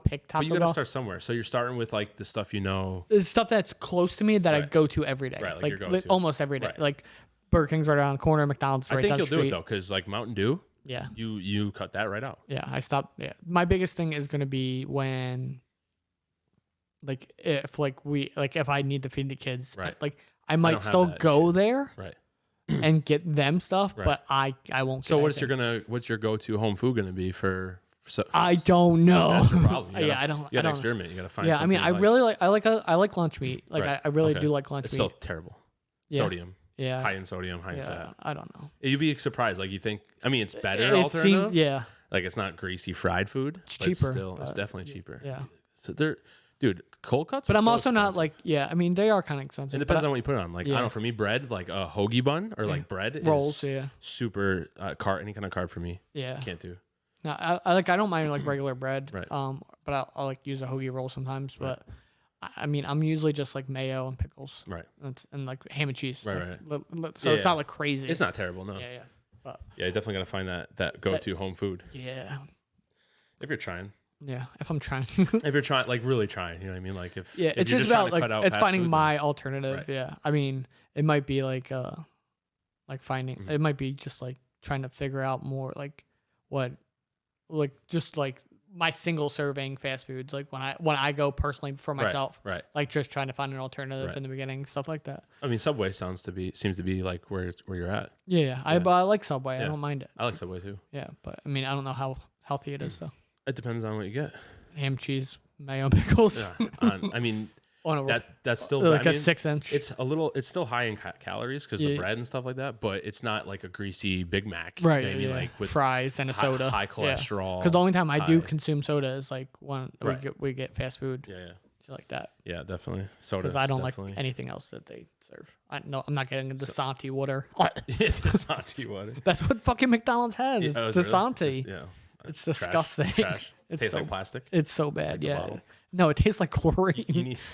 pick Taco But you got to Bell. start somewhere. So you're starting with like the stuff you know. There's stuff that's close to me that I Right. go to every day. Right, like like your go-to. almost every day. Right. Like Burger King's right around the corner, McDonald's right I think down you'll the do street. it though, because like Mountain Dew, Yeah. you cut that right out. Yeah. I stopped. Yeah. My biggest thing is gonna be when if I need to feed the kids. Right. Like I might don't have still that go issue. there Right. and get them stuff, Right. but I won't get So anything. what's your go-to home food gonna be for? I don't know. That's your problem. You Yeah, gotta- I don't. You I gotta don't. experiment. You gotta find. Yeah, I mean, something I really like. I like lunch meat. Like Right. I really Okay. do like lunch It's meat. still terrible. Yeah. Sodium, Yeah. high in sodium, high in Yeah. fat. I don't know. You'd be surprised. Like you think. I mean, it's better It alternative. seemed. Yeah. Like it's not greasy fried food. It's but cheaper, Still, it's but definitely cheaper. Yeah. So they're, dude, cold cuts. But are I'm so also not expensive. like. Yeah. I mean, they are kind of expensive. It but depends on what you put it on. Like I Yeah. don't know. For me, bread, like a hoagie bun or like bread rolls. is Yeah. super any kind of carb for me. Yeah. Can't do. No, I don't mind like regular bread. Right. But I'll like use a hoagie roll sometimes. But I mean, I'm usually just like mayo and pickles. Right. And like ham and cheese. Right, Like, so it's Yeah. not like crazy. It's not terrible. No. Yeah. Yeah. But Yeah, you definitely gotta find that go-to home food yeah. if you're trying. Yeah. If I'm trying. If you're trying, like really trying, you know what I mean? Like if Yeah, if it's you're just trying about to like cut out it's fast finding food, my alternative. Right. Yeah, I mean, it might be like finding. Mhm. It might be just like trying to figure out more like what, like just like my single serving fast foods. Like when I go personally for Right, myself, right. like just trying to find an alternative Right. in the beginning, stuff like that. I mean, Subway seems to be like where you're at. Yeah, Yeah. but I like Subway. I Yeah. don't mind it. I like Subway too. Yeah, but I mean, I don't know how healthy it is though. It depends on what you get. Ham, cheese, mayo, pickles Yeah. I mean, on a that's still like I a mean, 6-inch. It's still high in calories because the Yeah. bread and stuff like that, but it's not like a greasy Big Mac. Right, You know what I mean, yeah. like with Fries and a soda. high Yeah. cholesterol. Because the only time I do high- consume soda is like when Right. we get fast food, Yeah, shit like that. yeah, definitely. Soda. Because I don't definitely. like anything else that they serve. I'm not getting the Santi water. the Santi water. That's what fucking McDonald's has. It's Oh, is the it really? Santi. It's- yeah. It's Trash, disgusting. Trash. It's Tastes so like plastic. it's so bad. Like the Yeah. bottle. No, it tastes like chlorine.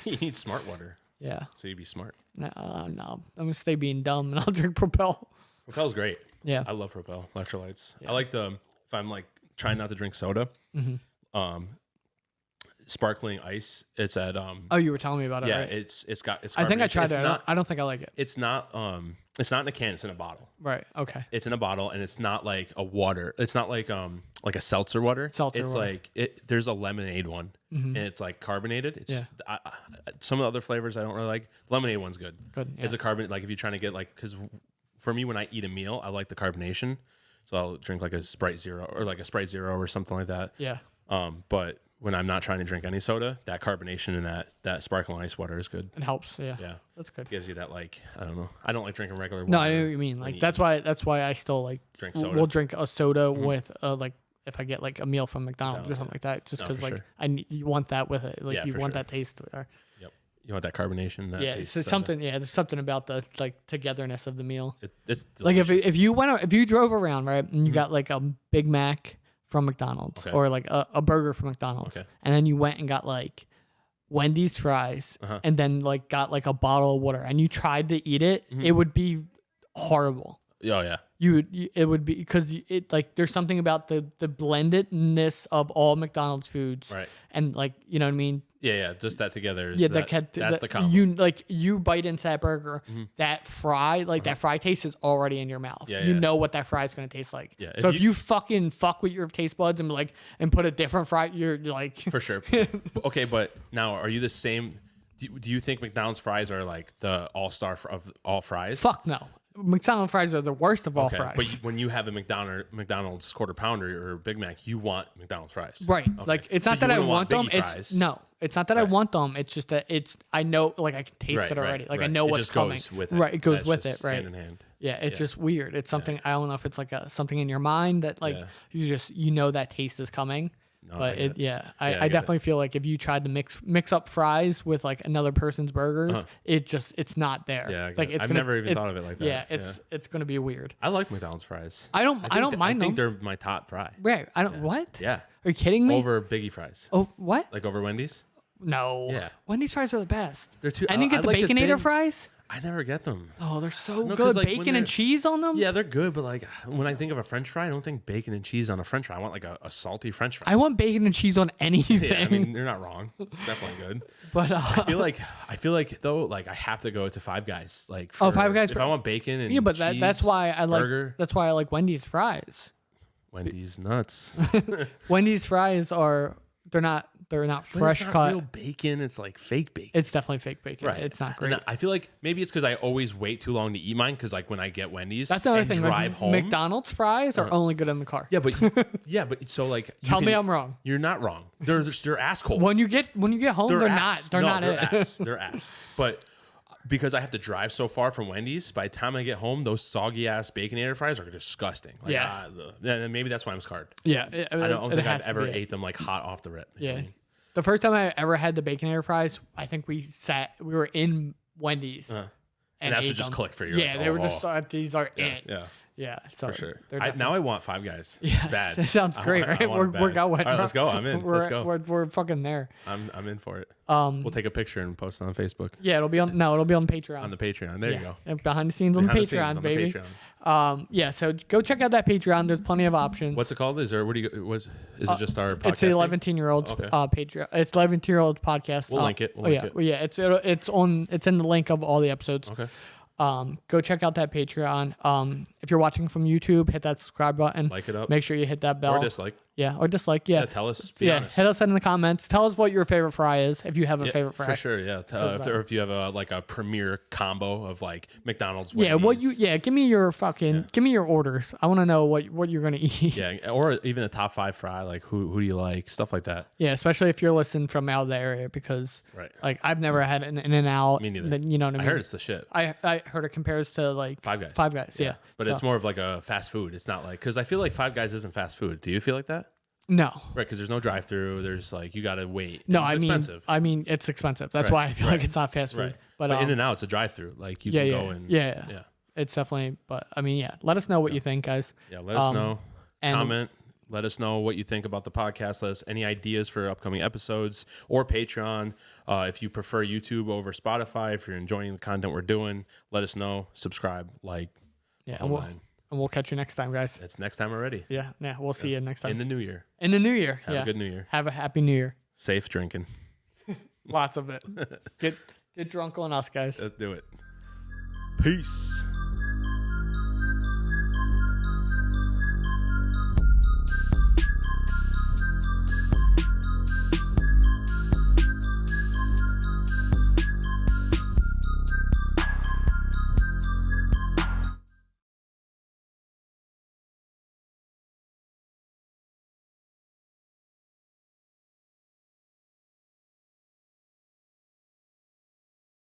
You need smart water, Yeah. so you'd be smart. No, no. I'm gonna stay being dumb and I'll drink Propel. Propel's great. Yeah. I love Propel electrolytes. Yeah. I like if I'm like trying not to drink soda, sparkling ice. It's at Oh, you were telling me about it, yeah. right? It's I think I carbonation. tried It's it. not I don't think I like it. it's not in a can. It's in a bottle. Right. Okay. It's in a bottle, and it's not like a water. It's not like a seltzer water. Seltzer It's water. like there's a lemonade one, and it's like carbonated. It's Yeah. Some of the other flavors I don't really like. Lemonade one's good. Good. Yeah. It's a carbonate. Like if you're trying to get like, because for me when I eat a meal, I like the carbonation, so I'll drink like a Sprite Zero or like a Sprite Zero or something like that. Yeah. But when I'm not trying to drink any soda, that carbonation and that sparkling ice water is good. It helps. Yeah. Yeah, That's good. gives you that like I don't know. I don't like drinking regular water. No, I know what you mean. when Like you that's why I still like drink soda. we'll drink a soda with like if I get like a meal from McDonald's or McDonald's, something like that, just No, because for like sure. I need, you want that with it, like Yeah, you for want sure. that taste there. Yep. You want that carbonation? That Yeah, taste so of it. something. Yeah, there's something about the like togetherness of the meal. It's Like delicious. if you drove around right and you got like a Big Mac from McDonald's Okay. or like a burger from McDonald's, Okay. and then you went and got like Wendy's fries Uh-huh. and then like got like a bottle of water and you tried to eat it, Mm-hmm. it would be horrible. Oh yeah. It would be because it like there's something about the blendedness of all McDonald's foods, Right. and like you know what I mean. Yeah. Just that together. Is Yeah, that's the combo. you bite into that burger, that fry, like that fry taste is already in your mouth. Yeah, You yeah. know what that fry is gonna taste like. Yeah, So if if you- you fucking fuck with your taste buds and like and put a different fry, you're like For sure. Okay, but now are you the same? Do you think McDonald's fries are like the all-star of all fries? fuck no. McDonald's fries are the worst of all Okay, fries. but when you have a McDonald's quarter pounder or Big Mac, you want McDonald's fries, Right. Okay. Like it's So not you that I wouldn't want them. Biggie It's fries. no. It's not that I Right. want them. It's just that I know like I can taste Right, it already. right, Like I right. know It what's just coming. goes with it. Right. It goes That's with just it. Right. hand in hand. Yeah. It's just weird. It's something I don't know if it's like something in your mind that like Yeah. you know that taste is coming. No, I But get it. yeah, I I get it. definitely feel like if you tried to mix up fries with like another person's burgers, it's not there. Yeah, I get like it. it's I've gonna- never even it's- thought of it like that. Yeah, it's gonna be weird. I like McDonald's fries. I don't mind I think them. they're my top fry. Right. I don't what? Yeah. Are you kidding me? Over Biggie fries. Oh what? Like over Wendy's? No. Yeah. Wendy's fries are the best. They're too. And you get the like Baconator thin- fries? I never get them. Oh, they're so No, 'cause, good. like, when Bacon and they're- cheese on them? Yeah, they're good, but like when I think of a French fry, I don't think bacon and cheese on a French fry. I want like a salty French fry. I want bacon and cheese on anything. Yeah, I mean they're not wrong. It's definitely good. but I feel like though, like I have to go to Five Guys. Like Five Guys if for- I want bacon and yeah, but cheese, that's why I like burger. that's why I like Wendy's fries. Wendy's nuts. Wendy's fries are they're not fresh it's not cut. real bacon. It's like fake bacon. It's definitely fake bacon. Right. It's not And great. I feel like maybe it's because I always wait too long to eat mine. Because like when I get Wendy's, That's another and thing. drive Like, home. McDonald's fries are only good in the car. Yeah, but so like you Tell me can- I'm wrong. You're not wrong. They're ass cold. When you get home, they're not. They're not they're it. ass. They're ass. But because I have to drive so far from Wendy's, by the time I get home, those soggy ass Baconator fries are disgusting. Like, Yeah. And maybe that's why I'm scarred. Yeah. I don't think I've ever ate them like hot off the rip. Yeah. The first time I ever had the Baconator fries, I think we were in Wendy's. And that's ate what just them. clicked for you. Yeah, like, they were oh, just these are it. yeah, Yeah, so for sure. they're Now I want Five Guys. Yes, bad. it sounds I great, want- right? I want it We're bad. going. All right, let's go. I'm in. Let's go. We're fucking there. I'm in for it. Um, We'll take a picture and post it on Facebook. yeah, it'll be on Patreon. On the Patreon. There you go. And behind the scenes on Behind the the scenes Patreon, on the baby. Patreon. Yeah, so go check out that Patreon. There's plenty of options. What's it called? Is there? What do you? Is it just our podcast? It's the name? 11-year-olds Okay. Patreon. It's 11-year-old podcast. We'll link it. We'll oh link yeah, it. well, yeah. It's in the link of all the episodes. Okay. Go check out that Patreon. If you're watching from YouTube, hit that subscribe button. Like it up. Make sure you hit that bell. Or dislike. Yeah, or dislike. Yeah. Yeah, tell us. Be honest. Hit us in the comments. Tell us what your favorite fry is if you have a Yeah, favorite fry. for sure. Yeah. Or if you have a premier combo of like McDonald's. Yeah, Wendy's. give me your give me your orders. I want to know what you're gonna eat. Yeah, or even a top 5 fry. Like who do you like? Stuff like that. Yeah, especially if you're listening from out of the area because Right. like I've never had an In-N-Out. Me neither. You know what I I mean? heard it's the shit. I heard it compares to like Five Guys. Five Guys, yeah. But So- it's more of like a fast food. It's not like because I feel like Five Guys isn't fast food. Do you feel like that? no. Right, because there's no drive-through. There's like you gotta wait. No, It's expensive. I mean it's expensive. That's Right, why I feel like it's not fast food. Right. But In and Out's a drive-through. Like you yeah, can yeah, go and yeah. yeah. It's definitely. But I mean, yeah. Let us know what you think, guys. Yeah, let us know. and- Comment. Let us know what you think about the podcast. Let us any ideas for upcoming episodes or Patreon. If you prefer YouTube over Spotify, if you're enjoying the content we're doing, let us know. Subscribe, like, Yeah, whole nine. and we'll catch you next time, guys. It's next time already. Yeah, we'll see you next time In the new year. in the new year. Have yeah, a good new year. have a happy new year. Safe drinking. Lots of it. Get drunk on us, guys. Let's do it. Peace.